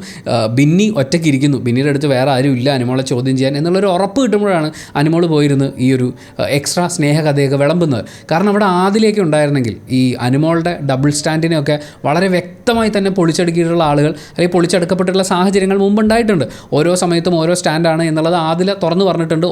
[SPEAKER 1] ബിന്നി ഒറ്റയ്ക്കിരിക്കുന്നു, ബിന്നിയുടെ അടുത്ത് വേറെ ആരും ഇല്ല അനുമോളെ ചോദ്യം ചെയ്യാൻ എന്നുള്ളൊരു ഉറപ്പ് കിട്ടുമ്പോഴാണ് അനുമോൾ പോയിരുന്ന് ഈ ഒരു എക്സ്ട്രാ സ്നേഹകഥയൊക്കെ വിളമ്പുന്നത്. കാരണം അവിടെ ആദിലേക്ക് ഉണ്ടായിരുന്നെങ്കിൽ ഈ അനുമോളുടെ ഡബിൾ സ്റ്റാൻഡിനെയൊക്കെ വളരെ വ്യക്തമായി തന്നെ പൊളിച്ചടുക്കിയിട്ടുള്ള ആളുകൾ, അല്ലെങ്കിൽ പൊളിച്ചടുക്കപ്പെട്ടിട്ടുള്ള സാഹചര്യങ്ങൾ മുമ്പുണ്ടായിട്ടുണ്ട്. ഓരോ സമയത്തും ഓരോ സ്റ്റാൻഡാണ് എന്നുള്ളത് ആദില തുറന്നു പറഞ്ഞിട്ടുണ്ട്,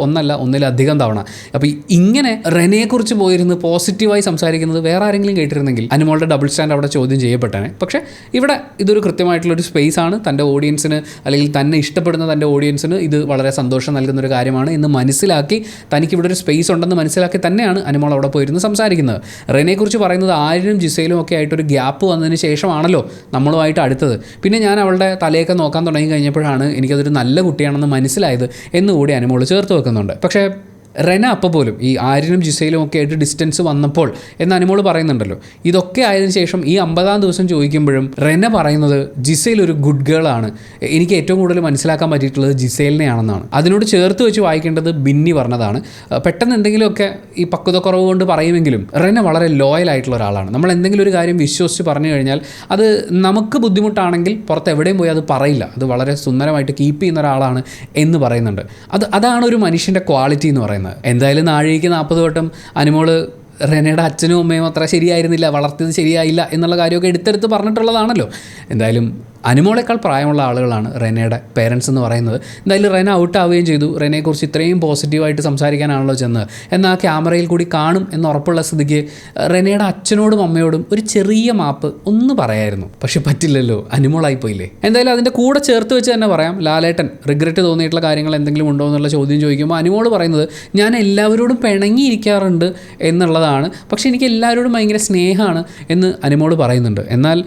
[SPEAKER 1] ഒന്നിലധികം തവണ. അപ്പോൾ ഇങ്ങനെ റെനയെക്കുറിച്ച് പോയിരുന്ന് പോസിറ്റീവായി സംസാരിക്കുന്നത് വേറെ ആരെങ്കിലും കേട്ടിരുന്നെങ്കിൽ അനുമോളുടെ ഡബിൾ സ്റ്റാൻഡ് അവിടെ ചോദ്യം ചെയ്യപ്പെട്ടേനെ. പക്ഷേ ഇവിടെ ഇതൊരു കൃത്യമായിട്ടുള്ളൊരു സ്പേസ് ആണ്. തൻ്റെ ഓഡിയൻസിന്, അല്ലെങ്കിൽ തന്നെ ഇഷ്ടപ്പെടുന്ന തൻ്റെ ഓഡിയൻസിന് ഇത് വളരെ സന്തോഷം നൽകുന്നൊരു കാര്യമാണ് എന്ന് മനസ്സിലാക്കി, തനിക്കിവിടെ ഒരു സ്പേസ് ഉണ്ടെന്ന് മനസ്സിലാക്കി തന്നെയാണ് അനുമോൾ അവിടെ പോയിരുന്ന് സംസാരിക്കുന്നത്. റെനയെക്കുറിച്ച് പറയുന്നത് ആര്യനും ജിസയിലും ഒക്കെ ആയിട്ടൊരു ഗ്യാപ്പ് വന്നതിന് ശേഷമാണല്ലോ നമ്മളുമായിട്ട് അടുത്തത്. പിന്നെ ഞാൻ അവളുടെ തലയൊക്കെ നോക്കാൻ തുടങ്ങി കഴിഞ്ഞപ്പോഴാണ് എനിക്കതൊരു നല്ല കുട്ടിയാണെന്ന് മനസ്സിലായത് എന്നുകൂടി അനുമോൾ ചേർത്ത് വെക്കുന്നുണ്ട്. പക്ഷേ റെന അപ്പോൾ പോലും ഈ ആര്യനും ജിസയിലും ഒക്കെ ആയിട്ട് ഡിസ്റ്റൻസ് വന്നപ്പോൾ എന്ന് അനുമോൾ പറയുന്നുണ്ടല്ലോ. ഇതൊക്കെ ആയതിനു ശേഷം ഈ 50-ാം ദിവസം ചോദിക്കുമ്പോഴും റെന പറയുന്നത് ജിസയിൽ ഒരു ഗുഡ് ഗേൾ ആണ്, എനിക്ക് ഏറ്റവും കൂടുതൽ മനസ്സിലാക്കാൻ പറ്റിയിട്ടുള്ളത് ജിസയിലിനെയാണെന്നാണ്. അതിനോട് ചേർത്ത് വെച്ച് വായിക്കേണ്ടത് ബിന്നി പറഞ്ഞതാണ്. പെട്ടെന്ന് എന്തെങ്കിലുമൊക്കെ ഈ പക്വതക്കുറവ് കൊണ്ട് പറയുമെങ്കിലും റെന വളരെ ലോയൽ ആയിട്ടുള്ള ഒരാളാണ്. നമ്മൾ എന്തെങ്കിലും ഒരു കാര്യം വിശ്വസിച്ച് പറഞ്ഞു കഴിഞ്ഞാൽ അത് നമുക്ക് ബുദ്ധിമുട്ടാണെങ്കിൽ പുറത്ത് എവിടെയും പോയി അത് പറയില്ല, അത് വളരെ സുന്ദരമായിട്ട് കീപ്പ് ചെയ്യുന്ന ഒരാളാണ് എന്ന് പറയുന്നുണ്ട്. അതാണ് ഒരു മനുഷ്യൻ്റെ ക്വാളിറ്റി എന്ന് പറയുന്നത്. എന്തായാലും നാഴികയ്ക്ക് 40 വട്ടം അനുമോള് റെനയുടെ അച്ഛനും അമ്മയും അത്ര ശരിയായിരുന്നില്ല, വളർത്തിയത് ശരിയായില്ല എന്നുള്ള കാര്യമൊക്കെ എടുത്തെടുത്ത് പറഞ്ഞിട്ടുള്ളതാണല്ലോ. എന്തായാലും അനുമോളേക്കാൾ പ്രായമുള്ള ആളുകളാണ് റെനയുടെ പേരൻസ് എന്ന് പറയുന്നത്. എന്തായാലും റെന ഔട്ടാവുകയും ചെയ്തു. റെനയെക്കുറിച്ച് ഇത്രയും പോസിറ്റീവായിട്ട് സംസാരിക്കാനാണല്ലോ ചെന്ന്. എന്നാൽ ക്യാമറയിൽ കൂടി കാണും എന്ന് ഉറപ്പുള്ള സ്ഥിതിക്ക് റെനയുടെ അച്ഛനോടും അമ്മയോടും ഒരു ചെറിയ മാപ്പ് ഒന്ന് പറയായിരുന്നു. പക്ഷെ പറ്റില്ലല്ലോ, അനുമോളായിപ്പോയില്ലേ. എന്തായാലും അതിൻ്റെ കൂടെ ചേർത്ത് വെച്ച് തന്നെ പറയാം, ലാലേട്ടൻ റിഗ്രറ്റ് തോന്നിയിട്ടുള്ള കാര്യങ്ങൾ എന്തെങ്കിലും ഉണ്ടോ എന്നുള്ള ചോദ്യം ചോദിക്കുമ്പോൾ അനുമോൾ പറയുന്നത് ഞാൻ എല്ലാവരോടും പിണങ്ങിയിരിക്കാറുണ്ട് എന്നുള്ളതാണ്, പക്ഷെ എനിക്ക് എല്ലാവരോടും ഭയങ്കര സ്നേഹമാണ് എന്ന് അനുമോൾ പറയുന്നുണ്ട്. എന്നാൽ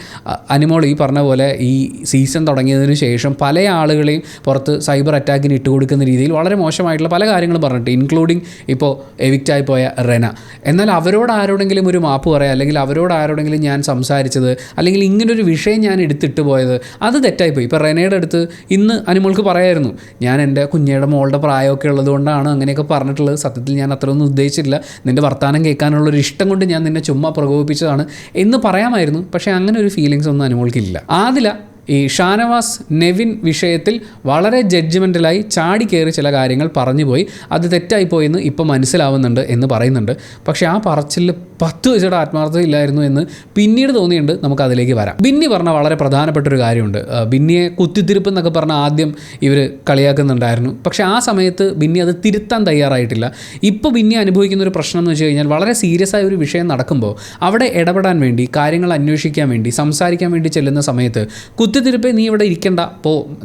[SPEAKER 1] അനുമോൾ ഈ പറഞ്ഞ പോലെ ഈ സീസൺ തുടങ്ങിയതിന് ശേഷം പല ആളുകളെയും പുറത്ത് സൈബർ അറ്റാക്കിന് ഇട്ടുകൊടുക്കുന്ന രീതിയിൽ വളരെ മോശമായിട്ടുള്ള പല കാര്യങ്ങളും പറഞ്ഞിട്ട്, ഇൻക്ലൂഡിങ് ഇപ്പോൾ എവിക്റ്റായി പോയ റെന. എന്നാൽ അവരോട് ആരോടെങ്കിലും ഒരു മാപ്പ് പറയാം, അല്ലെങ്കിൽ അവരോട് ആരോടെങ്കിലും ഞാൻ സംസാരിച്ചത്, അല്ലെങ്കിൽ ഇങ്ങനൊരു വിഷയം ഞാൻ എടുത്തിട്ട് പോയത്, അത് തെറ്റായിപ്പോയി. ഇപ്പോൾ റെനയുടെ അടുത്ത് ഇന്ന് അനുമോൾക്ക് പറയായിരുന്നു, ഞാൻ എൻ്റെ കുഞ്ഞയുടെ മോളുടെ പ്രായമൊക്കെ ഉള്ളതുകൊണ്ടാണ് അങ്ങനെയൊക്കെ പറഞ്ഞിട്ടുള്ളത്, സത്യത്തിൽ ഞാൻ അത്രയൊന്നും ഉദ്ദേശിച്ചില്ല, നിൻ്റെ വർത്തമാനം കേൾക്കാനുള്ളൊരു ഇഷ്ടം കൊണ്ട് ഞാൻ നിന്നെ ചുമ്മാ പ്രകോപിപ്പിച്ചതാണ് എന്ന് പറയാമായിരുന്നു. പക്ഷേ അങ്ങനെ ഒരു ഫീലിങ്സ് ഒന്നും അനുമോൾക്കില്ല. ആദില ഈ ഷാനവാസ് നെവിൻ വിഷയത്തിൽ വളരെ ജഡ്ജ്മെൻറ്റലായി ചാടിക്കയറി ചില കാര്യങ്ങൾ പറഞ്ഞു പോയി, അത് തെറ്റായിപ്പോയെന്ന് ഇപ്പോൾ മനസ്സിലാവുന്നുണ്ട് എന്ന് പറയുന്നുണ്ട്. പക്ഷേ ആ പറച്ചിൽ 10 വയസ്സുടെ ആത്മാർത്ഥത ഇല്ലായിരുന്നു എന്ന് പിന്നീട് തോന്നിയുണ്ട്. നമുക്ക് അതിലേക്ക് വരാം. ബിന്നി പറഞ്ഞ വളരെ പ്രധാനപ്പെട്ടൊരു കാര്യമുണ്ട്. ബിന്നിയെ കുത്തിത്തിരിപ്പ് എന്നൊക്കെ പറഞ്ഞാൽ ആദ്യം ഇവർ കളിയാക്കുന്നുണ്ടായിരുന്നു. പക്ഷേ ആ സമയത്ത് ബിന്നി അത് തിരുത്താൻ തയ്യാറായിട്ടില്ല. ഇപ്പോൾ ബിന്നി അനുഭവിക്കുന്ന ഒരു പ്രശ്നം എന്ന് വെച്ച് കഴിഞ്ഞാൽ, വളരെ സീരിയസ് ആയ ഒരു വിഷയം നടക്കുമ്പോൾ അവിടെ ഇടപെടാൻ വേണ്ടി, കാര്യങ്ങൾ അന്വേഷിക്കാൻ വേണ്ടി, സംസാരിക്കാൻ വേണ്ടി ചെല്ലുന്ന സമയത്ത് കുത്തിത്തിരിപ്പേ നീ ഇവിടെ ഇരിക്കണ്ട,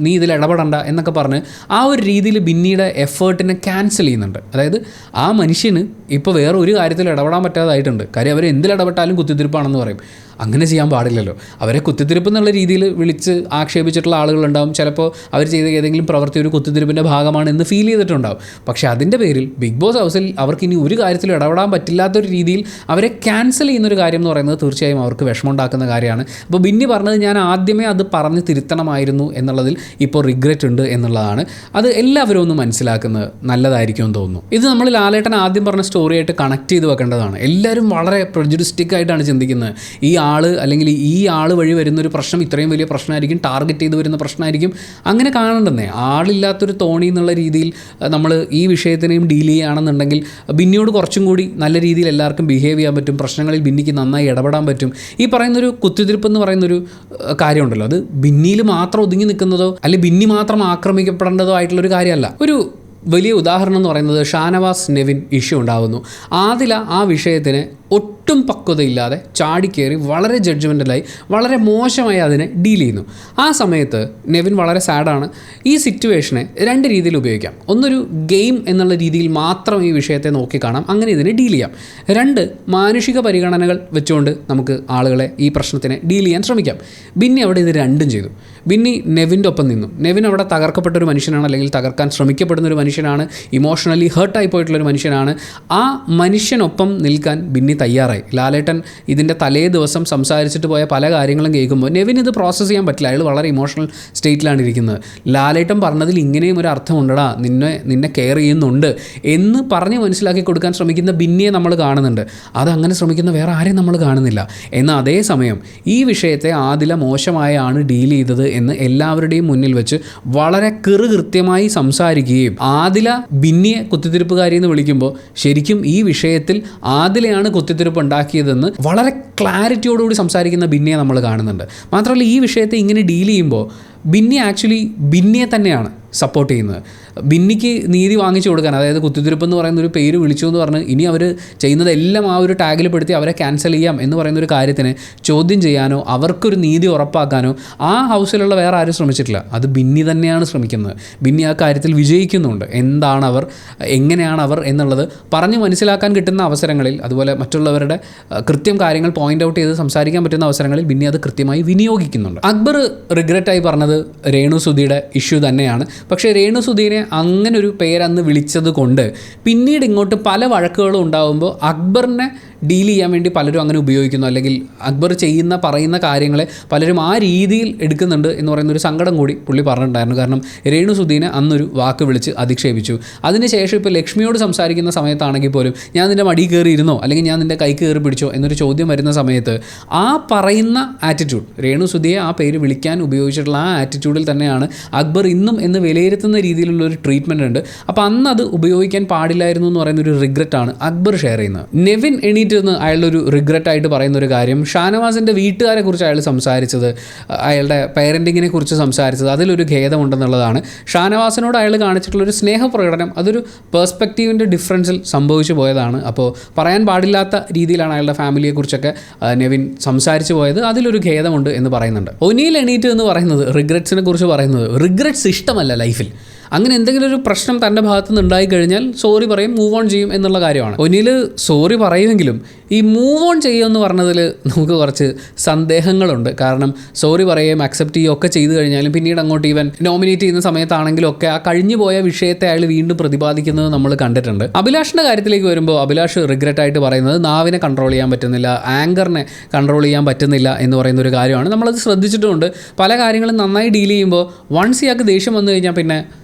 [SPEAKER 1] നീ ഇതിൽ ഇടപെടണ്ട എന്നൊക്കെ പറഞ്ഞ് ആ ഒരു രീതിയിൽ ബിന്നിയുടെ എഫേർട്ടിനെ ക്യാൻസൽ ചെയ്യുന്നുണ്ട്. അതായത് ആ മനുഷ്യന് ഇപ്പോൾ വേറെ ഒരു കാര്യത്തിൽ ഇടപെടാൻ പറ്റാതായിട്ടുണ്ട്. കാര്യം അവർ എന്തിലിടപെട്ടാലും കുത്തിത്തിരിപ്പാണെന്ന് പറയും. അങ്ങനെ ചെയ്യാൻ പാടില്ലല്ലോ. അവരെ കുത്തിത്തിരിപ്പ് എന്നുള്ള രീതിയിൽ വിളിച്ച് ആക്ഷേപിച്ചിട്ടുള്ള ആളുകളുണ്ടാവും. ചിലപ്പോൾ അവർ ചെയ്ത ഏതെങ്കിലും പ്രവൃത്തി ഒരു കുത്തിത്തിരിപ്പിൻ്റെ ഭാഗമാണ് എന്ന് ഫീൽ ചെയ്തിട്ടുണ്ടാവും. പക്ഷേ അതിൻ്റെ പേരിൽ ബിഗ് ബോസ് ഹൗസിൽ അവർക്ക് ഇനി ഒരു കാര്യത്തിലും ഇടപെടാൻ പറ്റില്ലാത്തൊരു രീതിയിൽ അവരെ ക്യാൻസൽ ചെയ്യുന്നൊരു കാര്യം എന്ന് പറയുന്നത് തീർച്ചയായും അവർക്ക് വിഷമമുണ്ടാക്കുന്ന കാര്യമാണ്. അപ്പോൾ ബിന്നി പറഞ്ഞത് ഞാൻ ആദ്യമേ അത് പറഞ്ഞ് തിരുത്തണമായിരുന്നു എന്നുള്ളതിൽ ഇപ്പോൾ റിഗ്രറ്റ് ഉണ്ട് എന്നുള്ളതാണ്. അത് എല്ലാവരും ഒന്ന് മനസ്സിലാക്കുന്നത് നല്ലതായിരിക്കുമെന്ന് തോന്നുന്നു. ഇത് നമ്മൾ ലാലേട്ടൻ ആദ്യം പറഞ്ഞ സ്റ്റോറിയായിട്ട് കണക്ട് ചെയ്ത് വെക്കേണ്ടതാണ്. എല്ലാവരും വളരെ പ്രജുഡിസ്റ്റിക് ആയിട്ടാണ് ചിന്തിക്കുന്നത്. ഈ ആള് അല്ലെങ്കിൽ ഈ ആൾ വഴി വരുന്നൊരു പ്രശ്നം ഇത്രയും വലിയ പ്രശ്നമായിരിക്കും, ടാർഗറ്റ് ചെയ്ത് വരുന്ന പ്രശ്നമായിരിക്കും, അങ്ങനെ കാണണ്ടെന്നേ. ആളില്ലാത്തൊരു തോണി എന്നുള്ള രീതിയിൽ നമ്മൾ ഈ വിഷയത്തിനെയും ഡീൽ ചെയ്യുകയാണെന്നുണ്ടെങ്കിൽ ബിന്നിയോട് കുറച്ചും കൂടി നല്ല രീതിയിൽ എല്ലാവർക്കും ബിഹേവ് ചെയ്യാൻ പറ്റും. പ്രശ്നങ്ങളിൽ ബിന്നിക്ക് നന്നായി ഇടപെടാൻ പറ്റും. ഈ പറയുന്നൊരു കുത്തിത്തിരിപ്പ് എന്ന് പറയുന്നൊരു കാര്യമുണ്ടല്ലോ, അത് ബിന്നിയിൽ മാത്രം ഒതുങ്ങി നിൽക്കുന്നതോ അല്ലെങ്കിൽ ബിന്നി മാത്രം ആക്രമിക്കപ്പെടേണ്ടതോ ആയിട്ടുള്ളൊരു കാര്യമല്ല. ഒരു വലിയ ഉദാഹരണം എന്ന് പറയുന്നത് ഷാനവാസ് നെവിൻ ഇഷ്യൂ ഉണ്ടാകുന്നു. ആദില ആ വിഷയത്തിന് ഒട്ടും പക്വതയില്ലാതെ ചാടിക്കേറി വളരെ ജഡ്ജ്മെൻ്റലായി വളരെ മോശമായി അതിനെ ഡീൽ ചെയ്യുന്നു. ആ സമയത്ത് നെവിൻ വളരെ സാഡാണ്. ഈ സിറ്റുവേഷനെ 2 രീതിയിൽ ഉപയോഗിക്കാം. ഒന്നൊരു ഗെയിം എന്നുള്ള രീതിയിൽ മാത്രം ഈ വിഷയത്തെ നോക്കിക്കാണാം, അങ്ങനെ ഇതിനെ ഡീൽ ചെയ്യാം. 2 മാനുഷിക പരിഗണനകൾ വെച്ചുകൊണ്ട് നമുക്ക് ആളുകളെ ഈ പ്രശ്നത്തിനെ ഡീൽ ചെയ്യാൻ ശ്രമിക്കാം. ബിന്നി അവിടെ ഇത് 2ഉം ചെയ്തു. ബിന്നി നെവിൻ്റെ ഒപ്പം നിന്നു. നെവിൻ അവിടെ തകർക്കപ്പെട്ടൊരു മനുഷ്യനാണ്, അല്ലെങ്കിൽ തകർക്കാൻ ശ്രമിക്കപ്പെടുന്നൊരു മനുഷ്യനാണ്, ഇമോഷണലി ഹേർട്ടായി പോയിട്ടുള്ളൊരു മനുഷ്യനാണ്. ആ മനുഷ്യനൊപ്പം നിൽക്കാൻ ബിന്നി തയ്യാറായി. ലാലേട്ടൻ ഇതിൻ്റെ തലേ ദിവസം സംസാരിച്ചിട്ട് പോയ പല കാര്യങ്ങളും കേൾക്കുമ്പോൾ നെവിൻ ഇത് പ്രോസസ്സ് ചെയ്യാൻ പറ്റില്ല. അയാൾ വളരെ ഇമോഷണൽ സ്റ്റേറ്റിലാണ് ഇരിക്കുന്നത്. ലാലേട്ടൻ പറഞ്ഞതിൽ ഇങ്ങനെയും ഒരു അർത്ഥമുണ്ടടാ, നിന്നെ കെയർ ചെയ്യുന്നുണ്ട് എന്ന് പറഞ്ഞ് മനസ്സിലാക്കി കൊടുക്കാൻ ശ്രമിക്കുന്ന ബിന്നിയെ നമ്മൾ കാണുന്നുണ്ട്. അതങ്ങനെ ശ്രമിക്കുന്ന വേറെ ആരെയും നമ്മൾ കാണുന്നില്ല. എന്നാൽ അതേസമയം ഈ വിഷയത്തെ ആദില മോശമായാണ് ഡീൽ ചെയ്തത് എന്ന് എല്ലാവരുടെയും മുന്നിൽ വെച്ച് വളരെ കൃത്യമായി സംസാരിക്കുകയും ആദില ബിന്നിയെ കുത്തിത്തിരിപ്പുകാരി എന്ന് വിളിക്കുമ്പോൾ ശരിക്കും ഈ വിഷയത്തിൽ ആദിലയാണ് കുത്തിത്തിരിപ്പ് ഉണ്ടാക്കിയതെന്ന് വളരെ ക്ലാരിറ്റിയോടുകൂടി സംസാരിക്കുന്ന ബിന്നിയെ നമ്മൾ കാണുന്നുണ്ട്. മാത്രമല്ല ഈ വിഷയത്തെ ഇങ്ങനെ ഡീൽ ചെയ്യുമ്പോൾ ബിന്നിയെ തന്നെയാണ് സപ്പോർട്ട് ചെയ്യുന്നത്. ബിന്നിക്ക് നീതി വാങ്ങിച്ചു കൊടുക്കാൻ, അതായത് കുത്തിത്തിരിപ്പ് എന്ന് പറയുന്ന ഒരു പേര് വിളിച്ചു എന്ന് പറഞ്ഞ് ഇനി അവർ ചെയ്യുന്നതെല്ലാം ആ ഒരു ടാഗിൽ പെടുത്തി അവരെ ക്യാൻസൽ ചെയ്യാം എന്ന് പറയുന്നൊരു കാര്യത്തിനെ ചോദ്യം ചെയ്യാനോ അവർക്കൊരു നീതി ഉറപ്പാക്കാനോ ആ ഹൗസിലുള്ള വേറെ ആരും ശ്രമിച്ചിട്ടില്ല. അത് ബിന്നി തന്നെയാണ് ശ്രമിക്കുന്നത്. ബിന്നി ആ കാര്യത്തിൽ വിജയിക്കുന്നുണ്ട്. എങ്ങനെയാണ് അവർ എന്നുള്ളത് പറഞ്ഞ് മനസ്സിലാക്കാൻ കിട്ടുന്ന അവസരങ്ങളിൽ, അതുപോലെ മറ്റുള്ളവരുടെ കൃത്യം കാര്യങ്ങൾ പോയിൻ്റ് ഔട്ട് ചെയ്ത് സംസാരിക്കാൻ പറ്റുന്ന അവസരങ്ങളിൽ ബിന്നി അത് കൃത്യമായി വിനിയോഗിക്കുന്നുണ്ട്. അക്ബർ റിഗ്രറ്റായി പറഞ്ഞത് രേണുസുധിയുടെ ഇഷ്യൂ തന്നെയാണ്. പക്ഷേ രേണുസുധീനെ അങ്ങനൊരു പേരന്ന് വിളിച്ചത് കൊണ്ട് പിന്നീട് ഇങ്ങോട്ട് പല വഴക്കുകളും ഉണ്ടാകുമ്പോൾ അക്ബറിനെ ഡീൽ ചെയ്യാൻ വേണ്ടി പലരും അങ്ങനെ ഉപയോഗിക്കുന്നു, അല്ലെങ്കിൽ അക്ബർ പറയുന്ന കാര്യങ്ങളെ പലരും ആ രീതിയിൽ എടുക്കുന്നുണ്ട് എന്ന് പറയുന്നൊരു സങ്കടം കൂടി പുള്ളി പറഞ്ഞിട്ടുണ്ടായിരുന്നു. കാരണം രേണുസുധീനെ അന്നൊരു വാക്ക് വിളിച്ച് അധിക്ഷേപിച്ചു. അതിനുശേഷം ഇപ്പോൾ ലക്ഷ്മിയോട് സംസാരിക്കുന്ന സമയത്താണെങ്കിൽ പോലും ഞാൻ നിൻ്റെ മടി കയറി ഇരുന്നോ, അല്ലെങ്കിൽ ഞാൻ നിൻ്റെ കൈ കയറി പിടിച്ചോ എന്നൊരു ചോദ്യം വരുന്ന സമയത്ത് ആ പറയുന്ന ആറ്റിറ്റ്യൂഡ്, രേണുസുധിയെ ആ പേര് വിളിക്കാൻ ഉപയോഗിച്ചിട്ടുള്ള ആ ആറ്റിറ്റ്യൂഡിൽ തന്നെയാണ് അക്ബർ ഇന്നും എന്ന് വിലയിരുത്തുന്ന രീതിയിലുള്ളൊരു ട്രീറ്റ്മെൻ്റ് ഉണ്ട്. അപ്പോൾ അന്ന് അത് ഉപയോഗിക്കാൻ പാടില്ലായിരുന്നു എന്ന് പറയുന്നൊരു റിഗ്രറ്റാണ് അക്ബർ ഷെയർ ചെയ്യുന്നത്. നെവിൻ എണീറ്റ് എണീറ്റ് നിന്ന് അയാളുടെ ഒരു റിഗ്രറ്റ് ആയിട്ട് പറയുന്ന ഒരു കാര്യം, ഷാനവാസിൻ്റെ വീട്ടുകാരെ കുറിച്ച് അയാൾ സംസാരിച്ചത്, അയാളുടെ പേരൻറ്റിങ്ങിനെ കുറിച്ച് സംസാരിച്ചത്, അതിലൊരു ഖേദമുണ്ടെന്നുള്ളതാണ്. ഷാനവാസിനോട് അയാൾ കാണിച്ചിട്ടുള്ളൊരു സ്നേഹപ്രകടനം അതൊരു പേഴ്സ്പെക്റ്റീവിൻ്റെ ഡിഫറൻസിൽ സംഭവിച്ചു പോയതാണ്. അപ്പോൾ പറയാൻ പാടില്ലാത്ത രീതിയിലാണ് അയാളുടെ ഫാമിലിയെക്കുറിച്ചൊക്കെ നെവിൻ സംസാരിച്ചു പോയത്, അതിലൊരു ഖേദമുണ്ട് എന്ന് പറയുന്നുണ്ട്. ഒനീൽ എണീറ്റ് എന്ന് പറയുന്നത് റിഗ്രറ്റ്സിനെ കുറിച്ച് പറയുന്നത്, റിഗ്രറ്റ്സ് ഇഷ്ടമല്ല ലൈഫിൽ. അങ്ങനെ എന്തെങ്കിലും ഒരു പ്രശ്നം തൻ്റെ ഭാഗത്തു നിന്ന് ഉണ്ടായിക്കഴിഞ്ഞാൽ സോറി പറയും, മൂവ് ഓൺ ചെയ്യും എന്നുള്ള കാര്യമാണ്. ഒനിൽ സോറി പറയുമെങ്കിലും ഈ മൂവ് ഓൺ ചെയ്യുമെന്ന് പറഞ്ഞതിൽ നമുക്ക് കുറച്ച് സന്ദേഹങ്ങളുണ്ട്. കാരണം സോറി പറയുകയും അക്സെപ്റ്റ് ചെയ്യുകയും ഒക്കെ ചെയ്തു കഴിഞ്ഞാലും പിന്നീട് അങ്ങോട്ട് ഈവൻ നോമിനേറ്റ് ചെയ്യുന്ന സമയത്താണെങ്കിലും ഒക്കെ ആ കഴിഞ്ഞു പോയ വിഷയത്തെ അയാൾ വീണ്ടും പ്രതിപാദിക്കുന്നത് നമ്മൾ കണ്ടിട്ടുണ്ട്. അഭിലാഷിൻ്റെ കാര്യത്തിലേക്ക് വരുമ്പോൾ അഭിലാഷ് റിഗ്രറ്റ് ആയിട്ട് പറയുന്നത് നാവിനെ കൺട്രോൾ ചെയ്യാൻ പറ്റുന്നില്ല, ആങ്കറിനെ കൺട്രോൾ ചെയ്യാൻ പറ്റുന്നില്ല എന്ന് പറയുന്ന ഒരു കാര്യമാണ്. നമ്മളത് ശ്രദ്ധിച്ചിട്ടുമുണ്ട്. പല കാര്യങ്ങളും നന്നായി ഡീൽ ചെയ്യുമ്പോൾ വൺസ് ഇയാൾക്ക് ദേഷ്യം വന്നു കഴിഞ്ഞാൽ പിന്നെ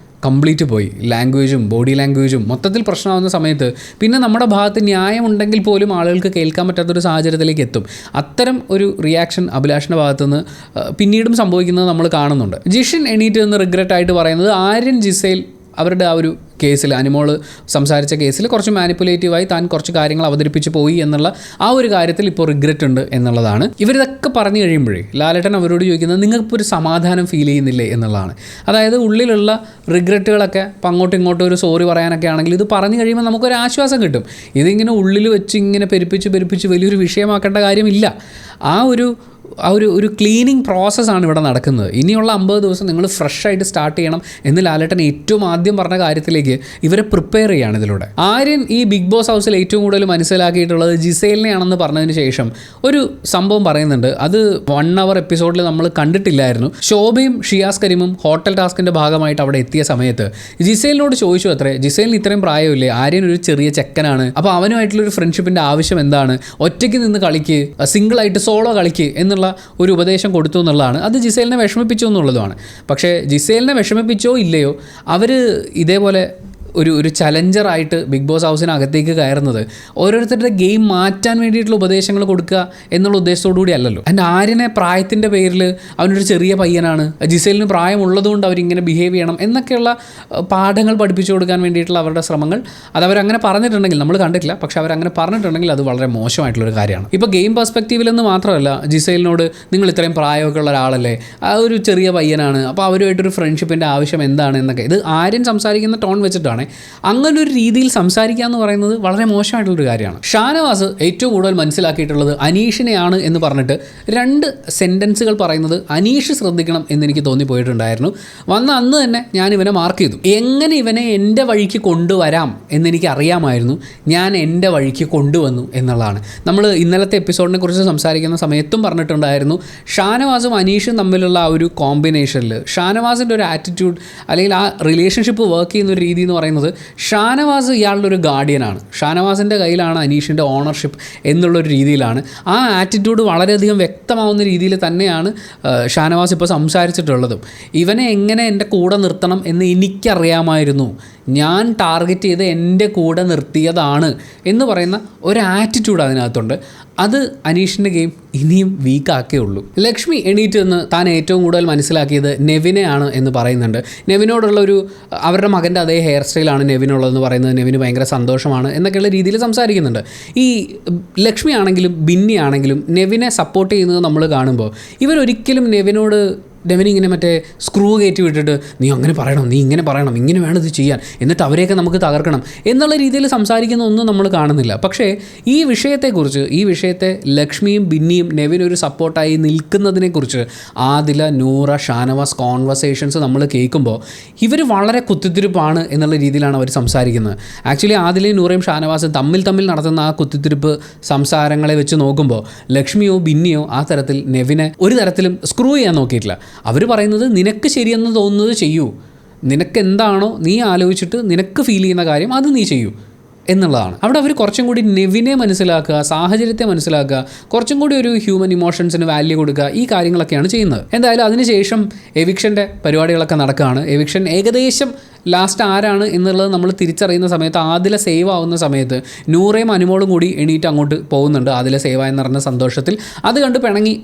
[SPEAKER 1] കംപ്ലീറ്റ് പോയി. ലാംഗ്വേജും ബോഡി ലാംഗ്വേജും മൊത്തത്തിൽ പ്രശ്നമാകുന്ന സമയത്ത് പിന്നെ നമ്മുടെ ഭാഗത്ത് ന്യായമുണ്ടെങ്കിൽ പോലും ആളുകൾക്ക് കേൾക്കാൻ പറ്റാത്തൊരു സാഹചര്യത്തിലേക്ക് എത്തും. അത്തരം ഒരു റിയാക്ഷൻ അഭിലാഷിൻ്റെ ഭാഗത്തുനിന്ന് പിന്നീടും സംഭവിക്കുന്നത് നമ്മൾ കാണുന്നുണ്ട്. ജിഷിൻ എണീറ്റ് നിന്ന് റിഗ്രറ്റ് ആയിട്ട് പറയുന്നത് ആര്യൻ ജിസൈൽ അവരുടെ ആ ഒരു കേസിൽ, അനിമോൾ സംസാരിച്ച കേസിൽ കുറച്ച് മാനിപ്പുലേറ്റീവായി താൻ കുറച്ച് കാര്യങ്ങൾ അവതരിപ്പിച്ച് പോയി എന്നുള്ള ആ ഒരു കാര്യത്തിൽ ഇപ്പോൾ റിഗ്രറ്റ് ഉണ്ട് എന്നുള്ളതാണ്. ഇവരിതൊക്കെ പറഞ്ഞു കഴിയുമ്പോഴേ ലാലേട്ടൻ അവരോട് ചോദിക്കുന്നത് നിങ്ങൾക്കിപ്പോൾ ഒരു സമാധാനം ഫീൽ ചെയ്യുന്നില്ലേ എന്നുള്ളതാണ്. അതായത് ഉള്ളിലുള്ള റിഗ്രറ്റുകളൊക്കെ ഇപ്പം അങ്ങോട്ടും ഇങ്ങോട്ടും ഒരു സോറി പറയാനൊക്കെ ആണെങ്കിൽ ഇത് പറഞ്ഞു കഴിയുമ്പോൾ നമുക്കൊരു ആശ്വാസം കിട്ടും. ഇതിങ്ങനെ ഉള്ളിൽ വെച്ച് ഇങ്ങനെ പെരുപ്പിച്ച് വലിയൊരു വിഷയമാക്കേണ്ട കാര്യമില്ല. ആ ഒരു ക്ലീനിങ് പ്രോസസ്സാണ് ഇവിടെ നടക്കുന്നത്. ഇനിയുള്ള 50 ദിവസം നിങ്ങൾ ഫ്രഷായിട്ട് സ്റ്റാർട്ട് ചെയ്യണം എന്ന് ലാലേട്ടൻ ഏറ്റവും ആദ്യം പറഞ്ഞ കാര്യത്തിലേക്ക് ഇവരെ പ്രിപ്പയർ ചെയ്യുകയാണ് ഇതിലൂടെ. ആര്യൻ ഈ ബിഗ് ബോസ് ഹൗസിൽ ഏറ്റവും കൂടുതൽ മനസ്സിലാക്കിയിട്ടുള്ളത് ജിസേലിനെയാണെന്ന് പറഞ്ഞതിന് ശേഷം ഒരു സംഭവം പറയുന്നുണ്ട്. അത് 1 hour എപ്പിസോഡിൽ നമ്മൾ കണ്ടിട്ടില്ലായിരുന്നു. ശോഭയും ഷിയാസ് കരീമും ഹോട്ടൽ ടാസ്കിൻ്റെ ഭാഗമായിട്ട് അവിടെ എത്തിയ സമയത്ത് ജിസേലിനോട് ചോദിച്ചു അത്രേ, ജിസേലിന് ഇത്രയും പ്രായമില്ലേ, ആര്യൻ ഒരു ചെറിയ ചെക്കനാണ്, അപ്പോൾ അവനുമായിട്ടുള്ളൊരു ഫ്രണ്ട്ഷിപ്പിൻ്റെ ആവശ്യം എന്താണ്, ഒറ്റയ്ക്ക് നിന്ന് കളിക്ക്, സിംഗിളായിട്ട് സോളോ കളിക്ക് എന്നുള്ള ഒരു ഉപദേശം കൊടുത്തു എന്നുള്ളതാണ്. അത് ജിസേലിനെ വിഷമിപ്പിച്ചു എന്നുള്ളതാണ്. പക്ഷേ ജിസേലിനെ വിഷമിപ്പിച്ചോ ഇല്ലയോ, അവർ ഇതേപോലെ ഒരു ചലഞ്ചറായിട്ട് ബിഗ് ബോസ് ഹൗസിനകത്തേക്ക് കയറുന്നത് ഓരോരുത്തരുടെ ഗെയിം മാറ്റാൻ വേണ്ടിയിട്ടുള്ള ഉപദേശങ്ങൾ കൊടുക്കുക എന്നുള്ള ഉദ്ദേശത്തോടു കൂടി അല്ലല്ലോ. അതിൻ്റെ ആര്യനെ പ്രായത്തിൻ്റെ പേരിൽ അവനൊരു ചെറിയ പയ്യനാണ്, ജിസേലിന് പ്രായമുള്ളതുകൊണ്ട് അവരിങ്ങനെ ബിഹേവ് ചെയ്യണം എന്നൊക്കെയുള്ള പാഠങ്ങൾ പഠിപ്പിച്ചു കൊടുക്കാൻ വേണ്ടിയിട്ടുള്ള അവരുടെ ശ്രമങ്ങൾ അതവരങ്ങനെ പറഞ്ഞിട്ടുണ്ടെങ്കിൽ നമ്മൾ കണ്ടിട്ടില്ല. പക്ഷേ അവരങ്ങനെ പറഞ്ഞിട്ടുണ്ടെങ്കിൽ അത് വളരെ മോശമായിട്ടുള്ളൊരു കാര്യമാണ്. ഇപ്പോൾ ഗെയിം പെർസ്പെക്റ്റീവിൽ നിന്ന് മാത്രമല്ല, ജിസേലിനോട് നിങ്ങൾ ഇത്രയും പ്രായമൊക്കെ ഉള്ള ഒരാളല്ലേ, ആ ഒരു ചെറിയ പയ്യനാണ്, അപ്പോൾ അവരുമായിട്ടൊരു ഫ്രണ്ട്ഷിപ്പിൻ്റെ ആവശ്യം എന്താണ് എന്നൊക്കെ ഇത് ആര്യൻ സംസാരിക്കുന്ന ടോൺ വെച്ചിട്ടാണ്. അങ്ങനൊരു രീതിയിൽ സംസാരിക്കുക എന്ന് പറയുന്നത് വളരെ മോശമായിട്ടുള്ളൊരു കാര്യമാണ്. ഷാനവാസ് ഏറ്റവും കൂടുതൽ മനസ്സിലാക്കിയിട്ടുള്ളത് അനീഷിനെയാണ് എന്ന് പറഞ്ഞിട്ട് 2 സെൻറ്റൻസുകൾ പറയുന്നത് അനീഷ് ശ്രദ്ധിക്കണം എന്നെനിക്ക് തോന്നിപ്പോയിട്ടുണ്ടായിരുന്നു. വന്ന അന്ന് തന്നെ ഞാൻ ഇവനെ മാർക്ക് ചെയ്തു. എങ്ങനെ ഇവനെ എൻ്റെ വഴിക്ക് കൊണ്ടുവരാം എന്നെനിക്ക് അറിയാമായിരുന്നു, ഞാൻ എൻ്റെ വഴിക്ക് കൊണ്ടുവന്നു എന്നുള്ളതാണ്. നമ്മൾ ഇന്നലത്തെ എപ്പിസോഡിനെ കുറിച്ച് സംസാരിക്കുന്ന സമയത്തും പറഞ്ഞിട്ടുണ്ടായിരുന്നു, ഷാനവാസും അനീഷും തമ്മിലുള്ള ആ ഒരു കോമ്പിനേഷനിൽ ഷാനവാസിൻ്റെ ഒരു ആറ്റിറ്റ്യൂഡ് അല്ലെങ്കിൽ ആ റിലേഷൻഷിപ്പ് വർക്ക് ചെയ്യുന്ന ഒരു രീതി എന്ന് പറയുന്നത് ഷാനവാസ് ഇയാളുടെ ഒരു ഗാർഡിയനാണ്, ഷാനവാസിൻ്റെ കയ്യിലാണ് അനീഷിൻ്റെ ഓണർഷിപ്പ് എന്നുള്ളൊരു രീതിയിലാണ്. ആ ആറ്റിറ്റ്യൂഡ് വളരെയധികം വ്യക്തമാവുന്ന രീതിയിൽ തന്നെയാണ് ഷാനവാസ് ഇപ്പോൾ സംസാരിച്ചിട്ടുള്ളതും. ഇവനെ എങ്ങനെ എൻ്റെ കൂടെ നിർത്തണം എന്ന് എനിക്കറിയാമായിരുന്നു, ഞാൻ ടാർഗറ്റ് ചെയ്ത് എൻ്റെ കൂടെ നിർത്തിയതാണ് എന്ന് പറയുന്ന ഒരു ആറ്റിറ്റ്യൂഡ് അതിനകത്തുണ്ട്. അത് അനീഷിൻ്റെ ഗെയിം ഇനിയും വീക്കാക്കേ ഉള്ളൂ. ലക്ഷ്മി എണീറ്റ് നിന്ന് താൻ ഏറ്റവും കൂടുതൽ മനസ്സിലാക്കിയത് നെവിനെയാണ് എന്ന് പറയുന്നുണ്ട്. നെവിനോടുള്ള അവരുടെ മകൻ്റെ അതേ ഹെയർ സ്റ്റൈലാണ് നെവിനുള്ളതെന്ന് പറയുന്നത് നെവിന് ഭയങ്കര സന്തോഷമാണ് എന്നൊക്കെയുള്ള രീതിയിൽ സംസാരിക്കുന്നുണ്ട്. ഈ ലക്ഷ്മി ആണെങ്കിലും ബിന്നി ആണെങ്കിലും നെവിനെ സപ്പോർട്ട് ചെയ്യുന്നത് നമ്മൾ കാണുമ്പോൾ ഇവരൊരിക്കലും നെവിൻ ഇങ്ങനെ മറ്റേ സ്ക്രൂ കയറ്റി വിട്ടിട്ട് നീ അങ്ങനെ പറയണം, നീ ഇങ്ങനെ പറയണം, ഇങ്ങനെ വേണം ഇത് ചെയ്യാൻ, എന്നിട്ട് അവരെയൊക്കെ നമുക്ക് തകർക്കണം എന്നുള്ള രീതിയിൽ സംസാരിക്കുന്ന ഒന്നും നമ്മൾ കാണുന്നില്ല. പക്ഷേ ഈ വിഷയത്തെ ലക്ഷ്മിയും ബിന്നിയും നെവിനൊരു സപ്പോർട്ടായി നിൽക്കുന്നതിനെക്കുറിച്ച് ആദില, നൂറ, ഷാനവാസ് കോൺവെർസേഷൻസ് നമ്മൾ കേൾക്കുമ്പോൾ ഇവർ വളരെ കുത്തിത്തിരിപ്പാണ് എന്നുള്ള രീതിയിലാണ് അവർ സംസാരിക്കുന്നത്. ആക്ച്വലി ആദിലയും നൂറയും ഷാനവാസും തമ്മിൽ നടത്തുന്ന ആ കുത്തിത്തിരിപ്പ് സംസാരങ്ങളെ വെച്ച് നോക്കുമ്പോൾ ലക്ഷ്മിയോ ബിന്നിയോ ആ തരത്തിൽ നെവിനെ ഒരു തരത്തിലും സ്ക്രൂ ചെയ്യാൻ നോക്കിയിട്ടില്ല. അവർ പറയുന്നത് നിനക്ക് ശരിയെന്ന് തോന്നുന്നത് ചെയ്യൂ, നിനക്ക് എന്താണോ നീ ആലോചിച്ചിട്ട് നിനക്ക് ഫീൽ ചെയ്യുന്ന കാര്യം അത് നീ ചെയ്യൂ എന്നുള്ളതാണ്. അവിടെ അവർ കുറച്ചും കൂടി നെവിനെ മനസ്സിലാക്കുക, സാഹചര്യത്തെ മനസ്സിലാക്കുക, കുറച്ചും കൂടി ഒരു ഹ്യൂമൻ ഇമോഷൻസിന് വാല്യൂ കൊടുക്കുക, ഈ കാര്യങ്ങളൊക്കെയാണ് ചെയ്യുന്നത്. എന്തായാലും അതിനുശേഷം എവിക്ഷൻ്റെ പരിപാടികളൊക്കെ നടക്കുകയാണ്. എവിക്ഷൻ ഏകദേശം ലാസ്റ്റ് ആരാണ് എന്നുള്ളത് നമ്മൾ തിരിച്ചറിയുന്ന സമയത്ത് ആദില സേവ് ആവുന്ന സമയത്ത് നൂറയും അനുമോളും കൂടി എണീറ്റ് അങ്ങോട്ട് പോകുന്നുണ്ട്. ആദില സേവ് ആയെന്ന് പറഞ്ഞ സന്തോഷത്തിൽ അത് കണ്ട് പിണങ്ങി.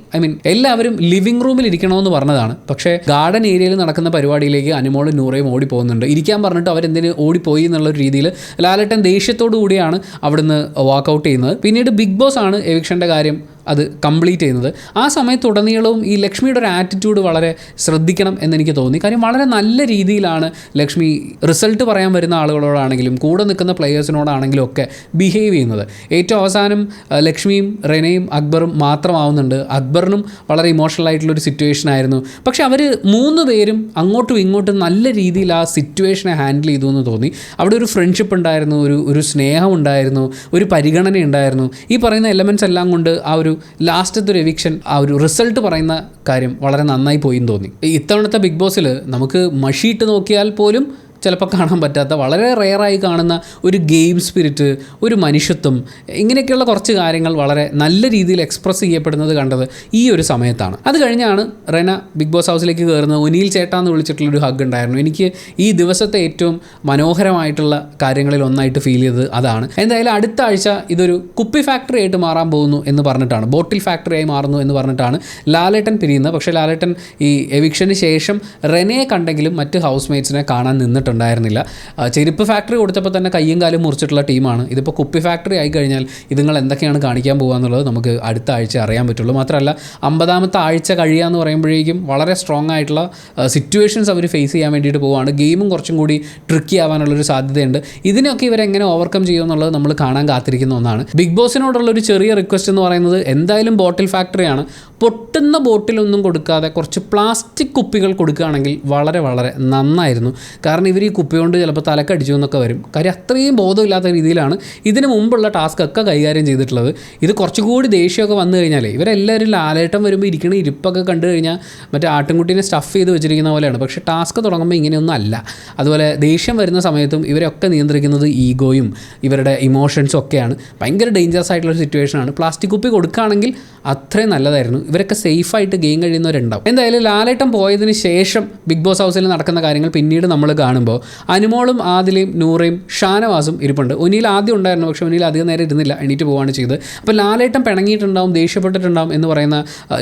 [SPEAKER 1] എല്ലാവരും ലിവിംഗ് റൂമിൽ ഇരിക്കണമെന്ന് പറഞ്ഞതാണ്. പക്ഷേ ഗാർഡൻ ഏരിയയിൽ നടക്കുന്ന പരിപാടിയിലേക്ക് അനുമോളും നൂറയും ഓടി പോകുന്നുണ്ട്. ഇരിക്കാൻ പറഞ്ഞിട്ട് അവരെന്തിന് ഓടിപ്പോയി എന്നുള്ള രീതിയിൽ ലാലേട്ടൻ ദേഷ്യത്തോടു കൂടിയാണ് അവിടുന്ന് വാക്കൗട്ട് ചെയ്യുന്നത്. പിന്നീട് ബിഗ് ബോസ് ആണ് എവിക്ഷൻ്റെ കാര്യം അത് കംപ്ലീറ്റ് ചെയ്യുന്നത്. ആ സമയത്തുടനീളവും ഈ ലക്ഷ്മിയുടെ ഒരു ആറ്റിറ്റ്യൂഡ് വളരെ ശ്രദ്ധിക്കണം എന്നെനിക്ക് തോന്നി. കാര്യം വളരെ നല്ല രീതിയിലാണ് ലക്ഷ്മി റിസൾട്ട് പറയാൻ വരുന്ന ആളുകളോടാണെങ്കിലും കൂടെ നിൽക്കുന്ന പ്ലെയേഴ്സിനോടാണെങ്കിലും ഒക്കെ ബിഹേവ് ചെയ്യുന്നത്. ഏറ്റവും അവസാനം ലക്ഷ്മിയും റെനയും അക്ബറും മാത്രമാവുന്നുണ്ട്. അക്ബറിനും വളരെ ഇമോഷണൽ ആയിട്ടുള്ളൊരു സിറ്റുവേഷൻ ആയിരുന്നു. പക്ഷെ അവർ 3 പേരും അങ്ങോട്ടും ഇങ്ങോട്ടും നല്ല രീതിയിൽ ആ സിറ്റുവേഷനെ ഹാൻഡിൽ ചെയ്തു എന്ന് തോന്നി. അവിടെ ഒരു ഫ്രണ്ട്ഷിപ്പ് ഉണ്ടായിരുന്നു, ഒരു സ്നേഹം ഉണ്ടായിരുന്നു, ഒരു പരിഗണന ഉണ്ടായിരുന്നു. ഈ പറയുന്ന എലമെൻറ്റ്സ് എല്ലാം കൊണ്ട് ആ ഒരു ലാസ്റ്റത്തെ ഒരു എവിക്ഷൻ, ആ ഒരു റിസൾട്ട് പറയുന്ന കാര്യം വളരെ നന്നായി പോയി എന്ന് തോന്നി. ഇത്തവണത്തെ ബിഗ് ബോസിൽ നമുക്ക് മഷിയിട്ട് നോക്കിയാൽ പോലും ചിലപ്പോൾ കാണാൻ പറ്റാത്ത വളരെ റെയറായി കാണുന്ന ഒരു ഗെയിം സ്പിരിറ്റ്, ഒരു മനുഷ്യത്വം, ഇങ്ങനെയൊക്കെയുള്ള കുറച്ച് കാര്യങ്ങൾ വളരെ നല്ല രീതിയിൽ എക്സ്പ്രസ് ചെയ്യപ്പെടുന്നത് കണ്ടത് ഈ ഒരു സമയത്താണ്. അത് കഴിഞ്ഞാണ് റെന ബിഗ് ബോസ് ഹൗസിലേക്ക് കയറുന്നത്. ഒനീൽ ചേട്ടാന്ന് വിളിച്ചിട്ടുള്ളൊരു ഹഗ് ഉണ്ടായിരുന്നു. എനിക്ക് ഈ ദിവസത്തെ ഏറ്റവും മനോഹരമായിട്ടുള്ള കാര്യങ്ങളിൽ ഒന്നായിട്ട് ഫീൽ ചെയ്തത് അതാണ്. എന്തായാലും അടുത്ത ആഴ്ച ഇതൊരു കുപ്പി ഫാക്ടറി ആയിട്ട് മാറാൻ പോകുന്നു എന്ന് പറഞ്ഞിട്ടാണ്, ബോട്ടിൽ ഫാക്ടറി ആയി മാറുന്നു എന്ന് പറഞ്ഞിട്ടാണ് ലാലേട്ടൻ പിരിയുന്നത്. പക്ഷേ ലാലേട്ടൻ ഈ എവിക്ഷന് ശേഷം റെനയെ കണ്ടെങ്കിലും മറ്റ് ഹൗസ് മേറ്റ്സിനെ കാണാൻ നിന്നിട്ടുണ്ട് ഉണ്ടായിരുന്നില്ല. ചെരുപ്പ് ഫാക്ടറി കൊടുത്തപ്പോൾ തന്നെ കയ്യും കാലും മുറിച്ചിട്ടുള്ള ടീമാണ്. ഇതിപ്പോൾ കുപ്പി ഫാക്ടറി ആയി കഴിഞ്ഞാൽ ഇതുങ്ങൾ എന്തൊക്കെയാണ് കാണിക്കാൻ പോകുക എന്നുള്ളത് നമുക്ക് അടുത്ത ആഴ്ച അറിയാൻ പറ്റുള്ളൂ. മാത്രമല്ല 50ാമത്തെ ആഴ്ച കഴിയുക എന്ന് പറയുമ്പോഴേക്കും വളരെ സ്ട്രോങ് ആയിട്ടുള്ള സിറ്റുവേഷൻസ് അവർ ഫേസ് ചെയ്യാൻ വേണ്ടിയിട്ട് പോവുകയാണ്. ഗെയിമും കുറച്ചും കൂടി ട്രിക്കി ആവാനുള്ളൊരു സാധ്യതയുണ്ട്. ഇതിനൊക്കെ ഇവരെങ്ങനെ ഓവർകം ചെയ്യുമെന്നുള്ളത് നമ്മൾ കാണാൻ കാത്തിരിക്കുന്ന ഒന്നാണ്. ബിഗ് ബോസിനോടുള്ളൊരു ചെറിയ റിക്വസ്റ്റ് എന്ന് പറയുന്നത് എന്തായാലും ബോട്ടിൽ ഫാക്ടറിയാണ്. പൊട്ടുന്ന ബോട്ടിലൊന്നും കൊടുക്കാതെ കുറച്ച് പ്ലാസ്റ്റിക് കുപ്പികൾ കൊടുക്കുകയാണെങ്കിൽ വളരെ വളരെ നന്നായിരുന്നു. കാരണം ഇവർ ഈ കുപ്പി കൊണ്ട് ചിലപ്പോൾ തലക്കടിച്ചു എന്നൊക്കെ വരും. കാര്യം അത്രയും ബോധമില്ലാത്ത രീതിയിലാണ് ഇതിന് മുമ്പുള്ള ടാസ്ക് ഒക്കെ കൈകാര്യം ചെയ്തിട്ടുള്ളത്. ഇത് കുറച്ചുകൂടി ദേഷ്യമൊക്കെ വന്നു കഴിഞ്ഞാൽ ഇവരെല്ലാവരും ലാലേട്ടം വരുമ്പോൾ ഇരിക്കണ ഇരിപ്പൊക്കെ കണ്ടു കഴിഞ്ഞാൽ മറ്റേ ആട്ടിൻകുട്ടീനെ സ്റ്റഫ് ചെയ്ത് വെച്ചിരിക്കുന്ന പോലെയാണ്. പക്ഷേ ടാസ്ക് തുടങ്ങുമ്പോൾ ഇങ്ങനെയൊന്നും അല്ല. അതുപോലെ ദേഷ്യം വരുന്ന സമയത്തും ഇവരൊക്കെ നിയന്ത്രിക്കുന്നത് ഈഗോയും ഇവരുടെ ഇമോഷൻസും ഒക്കെയാണ്. ഭയങ്കര ഡേഞ്ചറസ് ആയിട്ടുള്ളൊരു സിറ്റുവേഷനാണ്. പ്ലാസ്റ്റിക് കുപ്പി കൊടുക്കുകയാണെങ്കിൽ അത്രയും നല്ലതായിരുന്നു. ഇവരൊക്കെ സേഫായിട്ട് ഗെയിം കഴിയുന്നവരുണ്ടാവും. എന്തായാലും ലാലേട്ടം പോയതിന് ശേഷം ബിഗ് ബോസ് ഹൗസിൽ നടക്കുന്ന കാര്യങ്ങൾ പിന്നീട് നമ്മൾ കാണുമ്പോൾ അനുമോളും ആദിലയും നൂറയും ഷാനവാസും ഇരിപ്പുണ്ട്. ഒനിയിൽ ആദ്യം ഉണ്ടായിരുന്നു, പക്ഷേ ഒനിയിൽ അധികം നേരം ഇരുന്നില്ല, എണീറ്റ് പോവുകയാണ് ചെയ്തത്. അപ്പോൾ ലാലേട്ടം പിണങ്ങിയിട്ടുണ്ടാവും, ദേഷ്യപ്പെട്ടിട്ടുണ്ടാവും എന്ന് പറയുന്ന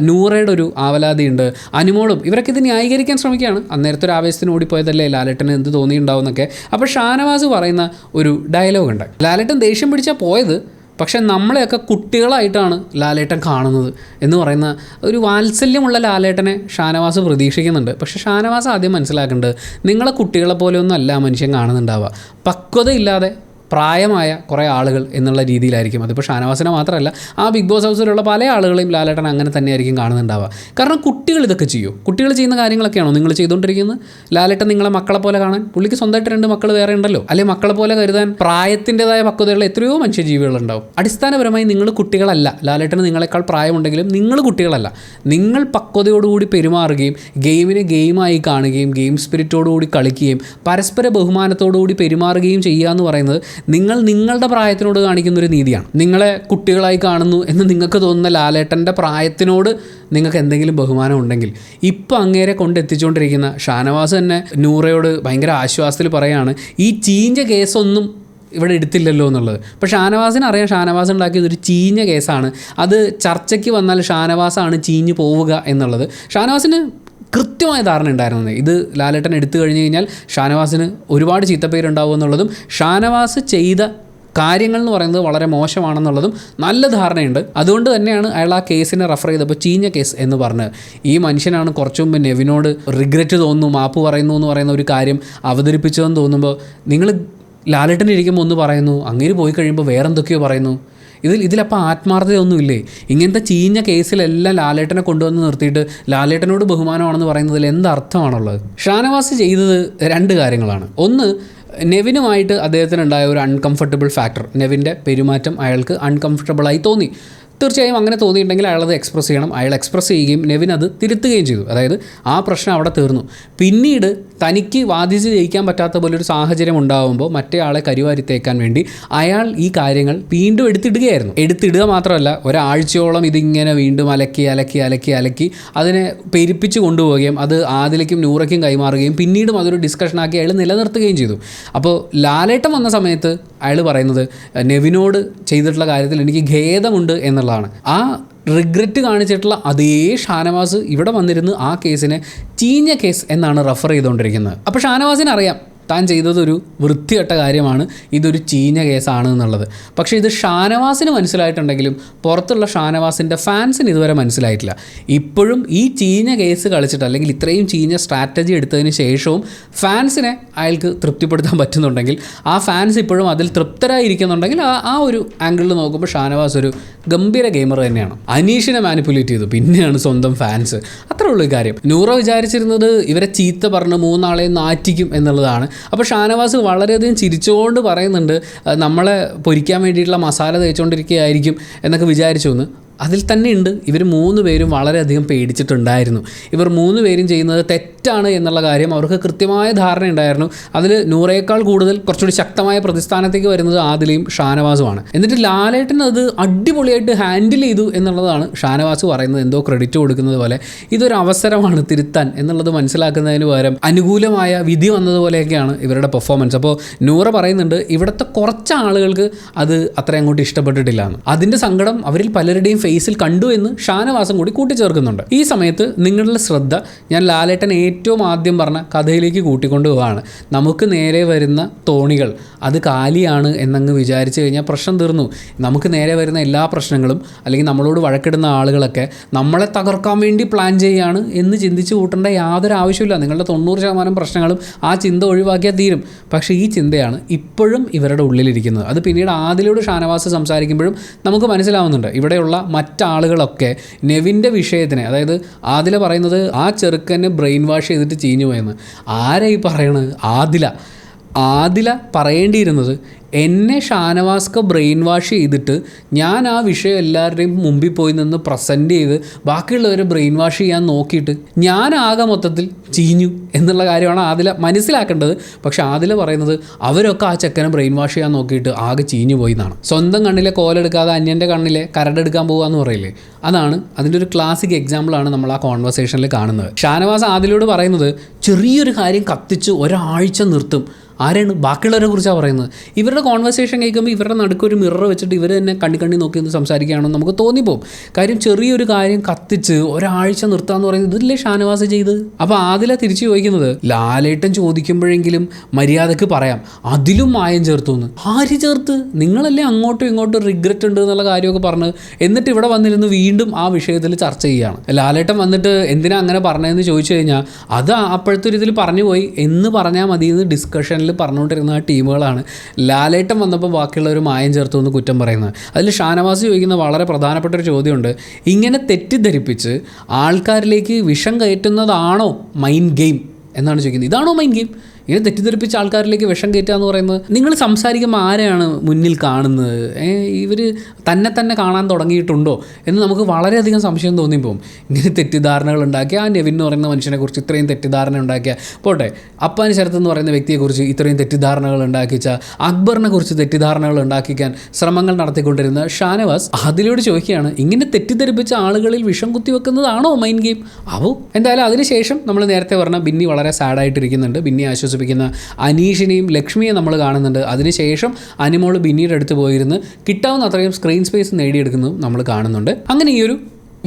[SPEAKER 1] നൂറയുടെ ഒരു ആവലാതിയുണ്ട്. അനുമോളും ഇവരൊക്കെ ഇത് ന്യായീകരിക്കാൻ ശ്രമിക്കുകയാണ്. അന്നേരത്തെ ഒരു ആവേശത്തിന് ഓടിപ്പോയതല്ലേ, ലാലേട്ടന് എന്ത് തോന്നിയിട്ടുണ്ടാവും എന്നൊക്കെ. അപ്പോൾ ഷാനവാസ് പറയുന്ന ഒരു ഡയലോഗ് ഉണ്ട്, ലാലേട്ടൻ ദേഷ്യം പിടിച്ചാൽ പോയത്, പക്ഷേ നമ്മളെയൊക്കെ കുട്ടികളായിട്ടാണ് ലാലേട്ടൻ കാണുന്നത് എന്ന് പറയുന്ന ഒരു വാത്സല്യമുള്ള ലാലേട്ടനെ ഷാനവാസ് പ്രതീക്ഷിക്കുന്നുണ്ട്. പക്ഷേ ഷാനവാസ് ആദ്യം മനസ്സിലാക്കേണ്ടത് നിങ്ങളെ കുട്ടികളെ പോലെയൊന്നും അല്ല മനുഷ്യൻ കാണുന്നുണ്ടാവുക. പക്വതയില്ലാതെ പ്രായമായ കുറേ ആളുകൾ എന്നുള്ള രീതിയിലായിരിക്കും. അതിപ്പോൾ ഷാനവാസിനെ മാത്രമല്ല, ആ ബിഗ് ബോസ് ഹൗസിലുള്ള പല ആളുകളെയും ലാലേട്ടൻ അങ്ങനെ തന്നെയായിരിക്കും കാണുന്നുണ്ടാവുക. കാരണം കുട്ടികൾ ഇതൊക്കെ ചെയ്യും. കുട്ടികൾ ചെയ്യുന്ന കാര്യങ്ങളൊക്കെയാണോ നിങ്ങൾ ചെയ്തുകൊണ്ടിരിക്കുന്നത്? ലാലേട്ടൻ നിങ്ങളെ മക്കളെ പോലെ കാണാൻ, പുള്ളിക്ക് സ്വന്തമായിട്ട് 2 മക്കൾ വേറെ ഉണ്ടല്ലോ, അല്ലെങ്കിൽ മക്കളെ പോലെ കരുതാൻ പ്രായത്തിൻ്റെതായ പക്വതയുള്ള എത്രയോ മനുഷ്യജീവികളുണ്ടാവും. അടിസ്ഥാനപരമായി നിങ്ങൾ കുട്ടികളല്ല. ലാലേട്ടന് നിങ്ങളെക്കാൾ പ്രായമുണ്ടെങ്കിലും നിങ്ങൾ കുട്ടികളല്ല. നിങ്ങൾ പക്വതയോടുകൂടി പെരുമാറുകയും ഗെയിമിനെ ഗെയിമായി കാണുകയും ഗെയിം സ്പിരിറ്റോടുകൂടി കളിക്കുകയും പരസ്പര ബഹുമാനത്തോടുകൂടി പെരുമാറുകയും ചെയ്യുക എന്ന് പറയുന്നത് നിങ്ങൾ നിങ്ങളുടെ പ്രായത്തിനോട് കാണിക്കുന്നൊരു നീതിയാണ്. നിങ്ങളെ കുട്ടികളായി കാണുന്നു എന്ന് നിങ്ങൾക്ക് തോന്നുന്ന ലാലേട്ടൻ്റെ പ്രായത്തിനോട് നിങ്ങൾക്ക് എന്തെങ്കിലും ബഹുമാനം ഉണ്ടെങ്കിൽ ഇപ്പോൾ അങ്ങേരെ കൊണ്ടെത്തിച്ചുകൊണ്ടിരിക്കുന്ന ഷാനവാസ് തന്നെ നൂറയോട് ഭയങ്കര ആശ്വാസത്തിൽ പറയുകയാണ്, ഈ ചീഞ്ഞ കേസൊന്നും ഇവിടെ എടുത്തില്ലല്ലോ എന്നുള്ളത്. അപ്പോൾ ഷാനവാസിന് അറിയാം, ഷാനവാസ് ഉണ്ടാക്കിയത് ഒരു ചീഞ്ഞ കേസാണ്, അത് ചർച്ചയ്ക്ക് വന്നാൽ ഷാനവാസാണ് ചീഞ്ഞു പോവുക എന്നുള്ളത്. ഷാനവാസിന് കൃത്യമായ ധാരണ ഉണ്ടായിരുന്നത് ഇത് ലാലേട്ടൻ എടുത്തു കഴിഞ്ഞ് കഴിഞ്ഞാൽ ഷാനവാസിന് ഒരുപാട് ചീത്തപ്പേരുണ്ടാവും എന്നുള്ളതും ഷാനവാസ് ചെയ്ത കാര്യങ്ങൾ എന്ന് പറയുന്നത് വളരെ മോശമാണെന്നുള്ളതും നല്ല ധാരണയുണ്ട്. അതുകൊണ്ട് തന്നെയാണ് അയാൾ ആ കേസിനെ റെഫർ ചെയ്തപ്പോൾ ചീഞ്ഞ കേസ് എന്ന് പറഞ്ഞത്. ഈ മനുഷ്യനാണ് കുറച്ചു മുമ്പ് നെവിനോട് റിഗ്രറ്റ് തോന്നുന്നു, മാപ്പ് പറയുന്നു എന്ന് പറയുന്ന ഒരു കാര്യം അവതരിപ്പിച്ചതെന്ന് തോന്നുമ്പോൾ നിങ്ങൾ ലാലേട്ടനിരിക്കുമ്പോൾ ഒന്ന് പറയുന്നു, അങ്ങേര് പോയി കഴിയുമ്പോൾ വേറെന്തൊക്കെയോ പറയുന്നു. ഇതിലപ്പോൾ ആത്മാർത്ഥതയൊന്നുമില്ലേ? ഇങ്ങനത്തെ ചീഞ്ഞ കേസിലെല്ലാം ലാലേട്ടനെ കൊണ്ടുവന്ന് നിർത്തിയിട്ട് ലാലേട്ടനോട് ബഹുമാനമാണെന്ന് പറയുന്നതിൽ എന്തർത്ഥമാണുള്ളത്? ഷാനവാസ് ചെയ്തത് 2 കാര്യങ്ങളാണ്. ഒന്ന്, നെവിനുമായിട്ട് അദ്ദേഹത്തിനുണ്ടായ ഒരു അൺകംഫർട്ടബിൾ ഫാക്ടർ, നെവിൻ്റെ പെരുമാറ്റം അയാൾക്ക് അൺകംഫർട്ടബിളായി തോന്നി. തീർച്ചയായും അങ്ങനെ തോന്നിയിട്ടുണ്ടെങ്കിൽ അയാളത് എക്സ്പ്രസ് ചെയ്യണം. അയാൾ എക്സ്പ്രസ് ചെയ്യുകയും നെവിൻ അത് തിരുത്തുകയും ചെയ്തു. അതായത് ആ പ്രശ്നം അവിടെ തീർന്നു. പിന്നീട് തനിക്ക് വാദിച്ച് ജയിക്കാൻ പറ്റാത്ത പോലൊരു സാഹചര്യം ഉണ്ടാകുമ്പോൾ മറ്റേ ആളെ കരിവാരിത്തേക്കാൻ വേണ്ടി അയാൾ ഈ കാര്യങ്ങൾ വീണ്ടും എടുത്തിടുകയായിരുന്നു. എടുത്തിടുക മാത്രമല്ല, ഒരാഴ്ചയോളം ഇതിങ്ങനെ വീണ്ടും അലക്കി അതിനെ പെരുപ്പിച്ച് കൊണ്ടുപോവുകയും അത് ആദിലയ്ക്കും നൂറയ്ക്കും കൈമാറുകയും പിന്നീടും അതൊരു ഡിസ്കഷനാക്കി അയാൾ നിലനിർത്തുകയും ചെയ്തു. അപ്പോൾ ലാലേട്ടൻ വന്ന സമയത്ത് അയാൾ പറയുന്നത് നെവിനോട് ചെയ്തിട്ടുള്ള കാര്യത്തിൽ എനിക്ക് ഖേദമുണ്ട് എന്നുള്ളതാണ്. ആ റിഗ്രറ്റ് കാണിച്ചിട്ടുള്ള അതേ ഷാനവാസ് ഇവിടെ വന്നിരുന്ന് ആ കേസിനെ ചീഞ്ഞ കേസ് എന്നാണ് റെഫർ ചെയ്തുകൊണ്ടിരിക്കുന്നത്. അപ്പോൾ ഷാനവാസിന് അറിയാം താൻ ചെയ്തതൊരു വൃത്തികെട്ട കാര്യമാണ്, ഇതൊരു ചീഞ്ഞ കേസാണ് എന്നുള്ളത്. പക്ഷേ ഇത് ഷാനവാസിന് മനസ്സിലായിട്ടുണ്ടെങ്കിലും പുറത്തുള്ള ഷാനവാസിൻ്റെ ഫാൻസിന് ഇതുവരെ മനസ്സിലായിട്ടില്ല. ഇപ്പോഴും ഈ ചീഞ്ഞ കേസ് കളിച്ചിട്ട് അല്ലെങ്കിൽ ഇത്രയും ചീഞ്ഞ സ്ട്രാറ്റജി എടുത്തതിന് ശേഷവും ഫാൻസിനെ അയാൾക്ക് തൃപ്തിപ്പെടുത്താൻ പറ്റുന്നുണ്ടെങ്കിൽ, ആ ഫാൻസ് ഇപ്പോഴും അതിൽ തൃപ്തരായിരിക്കുന്നുണ്ടെങ്കിൽ ആ ഒരു ആംഗിളിൽ നോക്കുമ്പോൾ ഷാനവാസ് ഒരു ഗംഭീര ഗെയിമർ തന്നെയാണ്. അനീഷിനെ മാനിപ്പുലേറ്റ് ചെയ്തു, പിന്നെയാണ് സ്വന്തം ഫാൻസ്. അത്രേ ഉള്ളൂ കാര്യം. നൂറ വിചാരിച്ചിരുന്നത് ഇവരെ ചീത്ത പറഞ്ഞ് മൂന്നാളെ നാറ്റിക്കും എന്നുള്ളതാണ്. അപ്പോൾ ഷാനവാസ് വളരെയധികം ചിരിച്ചുകൊണ്ട് പറയുന്നുണ്ട് നമ്മളെ പൊരിക്കാൻ വേണ്ടിയിട്ടുള്ള മസാല തേച്ചുകൊണ്ടിരിക്കുകയായിരിക്കും എന്നൊക്കെ വിചാരിച്ചു എന്ന്. അതിൽ തന്നെ ഉണ്ട് ഇവർ 3 പേരും വളരെയധികം പേടിച്ചിട്ടുണ്ടായിരുന്നു. ഇവർ 3 പേരും ചെയ്യുന്നത് തെറ്റാണ് എന്നുള്ള കാര്യം അവർക്ക് കൃത്യമായ ധാരണയുണ്ടായിരുന്നു. അതിൽ നൂറേക്കാൾ കൂടുതൽ കുറച്ചുകൂടി ശക്തമായ പ്രതിസ്ഥാനത്തേക്ക് വരുന്നത് ആദിലയും ഷാനവാസുമാണ്. എന്നിട്ട് ലാലേട്ടൻ അത് അടിപൊളിയായിട്ട് ഹാൻഡിൽ ചെയ്തു എന്നുള്ളതാണ് ഷാനവാസ് പറയുന്നത്. എന്തോ ക്രെഡിറ്റ് കൊടുക്കുന്നത് പോലെ ഇതൊരു അവസരമാണ് തിരുത്താൻ എന്നുള്ളത് മനസ്സിലാക്കുന്നതിന് പകരം അനുകൂലമായ വിധി വന്നതുപോലെയൊക്കെയാണ് ഇവരുടെ പെർഫോമൻസ്. അപ്പോൾ നൂറ പറയുന്നുണ്ട് ഇവിടുത്തെ കുറച്ച് ആളുകൾക്ക് അത് അത്ര അങ്ങോട്ട് ഇഷ്ടപ്പെട്ടിട്ടില്ല എന്ന്. അതിൻ്റെ സങ്കടം അവരിൽ പലരുടെയും ഫേസിൽ കണ്ടു എന്ന് ഷാനവാസും കൂടി കൂട്ടിച്ചേർക്കുന്നുണ്ട്. ഈ സമയത്ത് നിങ്ങളുടെ ശ്രദ്ധ ഞാൻ ലാലേട്ടൻ ഏറ്റവും ആദ്യം പറഞ്ഞ കഥയിലേക്ക് കൂട്ടിക്കൊണ്ടുപോവാണ്. നമുക്ക് നേരെ വരുന്ന തോണികൾ അത് കാലിയാണ് എന്നങ്ങ് വിചാരിച്ചു കഴിഞ്ഞാൽ പ്രശ്നം തീർന്നു. നമുക്ക് നേരെ വരുന്ന എല്ലാ പ്രശ്നങ്ങളും അല്ലെങ്കിൽ നമ്മളോട് വഴക്കിടുന്ന ആളുകളൊക്കെ നമ്മളെ തകർക്കാൻ വേണ്ടി പ്ലാൻ ചെയ്യുകയാണ് എന്ന് ചിന്തിച്ച് കൂട്ടേണ്ട യാതൊരു ആവശ്യമില്ല. നിങ്ങളുടെ 90% പ്രശ്നങ്ങളും ആ ചിന്ത ഒഴിവാക്കിയാൽ തീരും. പക്ഷേ ഈ ചിന്തയാണ് ഇപ്പോഴും ഇവരുടെ ഉള്ളിലിരിക്കുന്നത്. അത് പിന്നീട് ആദിലോട് ഷാനവാസ് സംസാരിക്കുമ്പോഴും നമുക്ക് മനസ്സിലാവുന്നുണ്ട്. ഇവിടെയുള്ള മറ്റാളുകളൊക്കെ നെവിൻ്റെ വിഷയത്തിന്, അതായത് ആദില പറയുന്നത് ആ ചെറുക്കനെ ബ്രെയിൻ വാഷ് ചെയ്തിട്ട് ചീഞ്ഞു പോയെന്ന്. ആരാ ഈ പറയണത്? ആദില പറയേണ്ടിയിരുന്നത് എന്നെ ഷാനവാസ്ക ബ്രെയിൻ വാഷ് ചെയ്തിട്ട് ഞാൻ ആ വിഷയം എല്ലാവരുടെയും മുമ്പിൽ പോയി നിന്ന് പ്രസൻറ്റ് ചെയ്ത് ബാക്കിയുള്ളവരെ ബ്രെയിൻ വാഷ് ചെയ്യാൻ നോക്കിയിട്ട് ഞാൻ ആകെ മൊത്തത്തിൽ ചീഞ്ഞു എന്നുള്ള കാര്യമാണ് ആദില മനസ്സിലാക്കേണ്ടത്. പക്ഷേ ആദില പറയുന്നത് അവരൊക്കെ ആ ചെക്കനെ ബ്രെയിൻ വാഷ് ചെയ്യാൻ നോക്കിയിട്ട് ആകെ ചീഞ്ഞു പോയി എന്നാണ്. സ്വന്തം കണ്ണിലെ കോലെടുക്കാതെ അന്യൻ്റെ കണ്ണിലെ കരടെടുക്കാൻ പോകാമെന്ന് പറയില്ലേ, അതാണ് അതിൻ്റെ ഒരു ക്ലാസിക് എക്സാമ്പിളാണ് നമ്മൾ ആ കോൺവെർസേഷനിൽ കാണുന്നത്. ഷാനവാസ് ആദിലോട് പറയുന്നത് ചെറിയൊരു കാര്യം കത്തിച്ച് ഒരാഴ്ച നിർത്തും. ആരാണ്? ബാക്കിയുള്ളവരെ കുറിച്ചാണ് പറയുന്നത്. ഇവരുടെ കോൺവെർസേഷൻ കേൾക്കുമ്പോൾ ഇവരുടെ നടുക്കൊരു മിറർ വെച്ചിട്ട് ഇവർ തന്നെ കണ്ണി നോക്കി ഒന്ന് സംസാരിക്കുകയാണെന്ന് നമുക്ക് തോന്നിപ്പോവും. കാര്യം ചെറിയൊരു കാര്യം കത്തിച്ച് ഒരാഴ്ച നിർത്താമെന്ന് പറയുന്നത് ഇതില്ലേ ഷാനവാസ് ചെയ്ത്. അപ്പോൾ ആദില തിരിച്ചു ചോദിക്കുന്നത് ലാലേട്ടൻ ചോദിക്കുമ്പോഴെങ്കിലും മര്യാദക്ക് പറയാം, അതിലും മായം ചേർത്തു എന്ന്. ആര് ചേർത്ത്? നിങ്ങളല്ലേ അങ്ങോട്ടും ഇങ്ങോട്ടും റിഗ്രറ്റ് ഉണ്ട് എന്നുള്ള കാര്യമൊക്കെ പറഞ്ഞ് എന്നിട്ട് ഇവിടെ വന്നിരുന്ന് വീണ്ടും ആ വിഷയത്തിൽ ചർച്ച ചെയ്യുകയാണ്. ലാലേട്ടൻ വന്നിട്ട് എന്തിനാ അങ്ങനെ പറഞ്ഞതെന്ന് ചോദിച്ചു കഴിഞ്ഞാൽ അത് അപ്പോഴത്തെ ഒരു ഇതിൽ പറഞ്ഞു പോയി എന്ന് പറഞ്ഞാൽ മതി എന്ന് ഡിസ്കഷനിൽ പറഞ്ഞുകൊണ്ടിരുന്ന ആ ടീമുകളാണ് ലാലേട്ടൻ വന്നപ്പോൾ ബാക്കിയുള്ളവർ മായം ചേർത്തു എന്ന് കുറ്റം പറയുന്നത്. അതിൽ ഷാനവാസ് ചോദിക്കുന്ന വളരെ പ്രധാനപ്പെട്ട ഒരു ചോദ്യമുണ്ട്. ഇങ്ങനെ തെറ്റിദ്ധരിപ്പിച്ച് ആൾക്കാരിലേക്ക് വിഷം കയറ്റുന്നതാണോ മൈൻഡ് ഗെയിം എന്നാണ് ചോദിക്കുന്നത്. ഇതാണോ മൈൻഡ് ഗെയിം? ഇങ്ങനെ തെറ്റിദ്ധരിപ്പിച്ച ആൾക്കാരിലേക്ക് വിഷം കയറ്റുക എന്ന് പറയുന്നത്. നിങ്ങൾ സംസാരിക്കുമ്പോൾ ആരെയാണ് മുന്നിൽ കാണുന്നത്? ഇവർ തന്നെ കാണാൻ തുടങ്ങിയിട്ടുണ്ടോ എന്ന് നമുക്ക് വളരെയധികം സംശയം തോന്നിപ്പോവും. ഇങ്ങനെ തെറ്റിദ്ധാരണകൾ ഉണ്ടാക്കിയ ആ നെവിൻ എന്ന് പറയുന്ന മനുഷ്യനെക്കുറിച്ച് ഇത്രയും തെറ്റിദ്ധാരണ ഉണ്ടാക്കിയ, പോട്ടെ അപ്പാനി ശരത്ത് എന്ന് പറയുന്ന വ്യക്തിയെക്കുറിച്ച് ഇത്രയും തെറ്റിദ്ധാരണകൾ ഉണ്ടാക്കിച്ച, അക്ബറിനെ കുറിച്ച് തെറ്റിദ്ധാരണകൾ ഉണ്ടാക്കിക്കാൻ ശ്രമങ്ങൾ നടത്തിക്കൊണ്ടിരുന്ന ഷാനവാസ് അതിലൂടെ ചോദിക്കുകയാണ് ഇങ്ങനെ തെറ്റിദ്ധരിപ്പിച്ച ആളുകളിൽ വിഷം കുത്തിവെക്കുന്നതാണോ മൈൻഡ് ഗെയിം? ആവോ. എന്തായാലും അതിനുശേഷം നമ്മൾ നേരത്തെ പറഞ്ഞ ബിന്നി വളരെ സാഡായിട്ടിരിക്കുന്നുണ്ട്. ബിന്നി ആശ്വസിപ്പിക്കുന്ന അനീഷിനെയും ലക്ഷ്മിയെ നമ്മൾ കാണുന്നുണ്ട്. അതിനുശേഷം അനിമോൾ ബിന്നിയുടെ അടുത്ത് പോയിരുന്ന് കിട്ടാവുന്ന അത്രയും സ്ക്രീൻ സ്പേസ് നേടിയെടുക്കുന്നതും നമ്മൾ കാണുന്നുണ്ട്. അങ്ങനെ ഈ ഒരു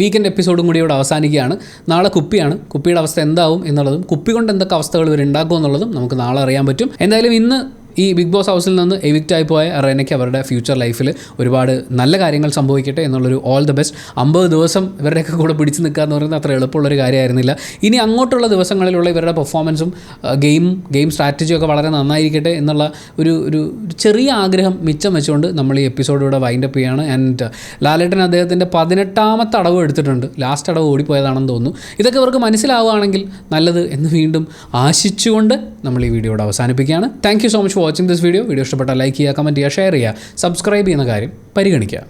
[SPEAKER 1] വീക്കെൻഡ് എപ്പിസോഡും കൂടി ഇവിടെ അവസാനിക്കുകയാണ്. നാളെ കുപ്പിയാണ്. കുപ്പിയുടെ അവസ്ഥ എന്താവും എന്നുള്ളതും കുപ്പി കൊണ്ട് എന്തൊക്കെ അവസ്ഥകൾ ഇവരുണ്ടാക്കും എന്നുള്ളതും നമുക്ക് നാളെ അറിയാൻ പറ്റും. എന്തായാലും ഇന്ന് ഈ ബിഗ് ബോസ് ഹൗസിൽ നിന്ന് എവിക്റ്റായി പോയ റെനയ്ക്ക് അവരുടെ ഫ്യൂച്ചർ ലൈഫിൽ ഒരുപാട് നല്ല കാര്യങ്ങൾ സംഭവിക്കട്ടെ എന്നുള്ളൊരു ഓൾ ദ ബെസ്റ്റ്. 50 ദിവസം ഇവരുടെയൊക്കെ കൂടെ പിടിച്ച് നിൽക്കുക എന്ന് പറയുന്നത് അത്ര എളുപ്പമുള്ളൊരു കാര്യമായിരുന്നില്ല. ഇനി അങ്ങോട്ടുള്ള ദിവസങ്ങളിലുള്ള ഇവരുടെ പെർഫോമൻസും ഗെയിം സ്ട്രാറ്റജിയൊക്കെ വളരെ നന്നായിരിക്കട്ടെ എന്നുള്ള ഒരു ചെറിയ ആഗ്രഹം മിച്ചം വെച്ചുകൊണ്ട് നമ്മൾ ഈ എപ്പിസോഡ് ഇവിടെ വൈൻഡപ്പ് ചെയ്യുകയാണ്. ആൻഡ് ലാലേട്ടൻ അദ്ദേഹത്തിൻ്റെ 18ാമത്തെ അടവ് എടുത്തിട്ടുണ്ട്. ലാസ്റ്റ് അടവ് ഓടിപ്പോയതാണെന്ന് തോന്നുന്നു. ഇതൊക്കെ ഇവർക്ക് മനസ്സിലാവുകയാണെങ്കിൽ നല്ലത് എന്ന് വീണ്ടും ആശിച്ചുകൊണ്ട് നമ്മൾ ഈ വീഡിയോ ഇവിടെ അവസാനിപ്പിക്കുകയാണ്. Thank you so much watching this video. Video ഇഷ്ടപ്പെട്ടാൽ ലൈക്ക് ചെയ്യുക, കമൻറ്റ് ചെയ്യുക, ഷെയർ ചെയ്യുക, സബ്സ്ക്രൈബ് ചെയ്യുന്ന കാര്യം പരിഗണിക്കുക.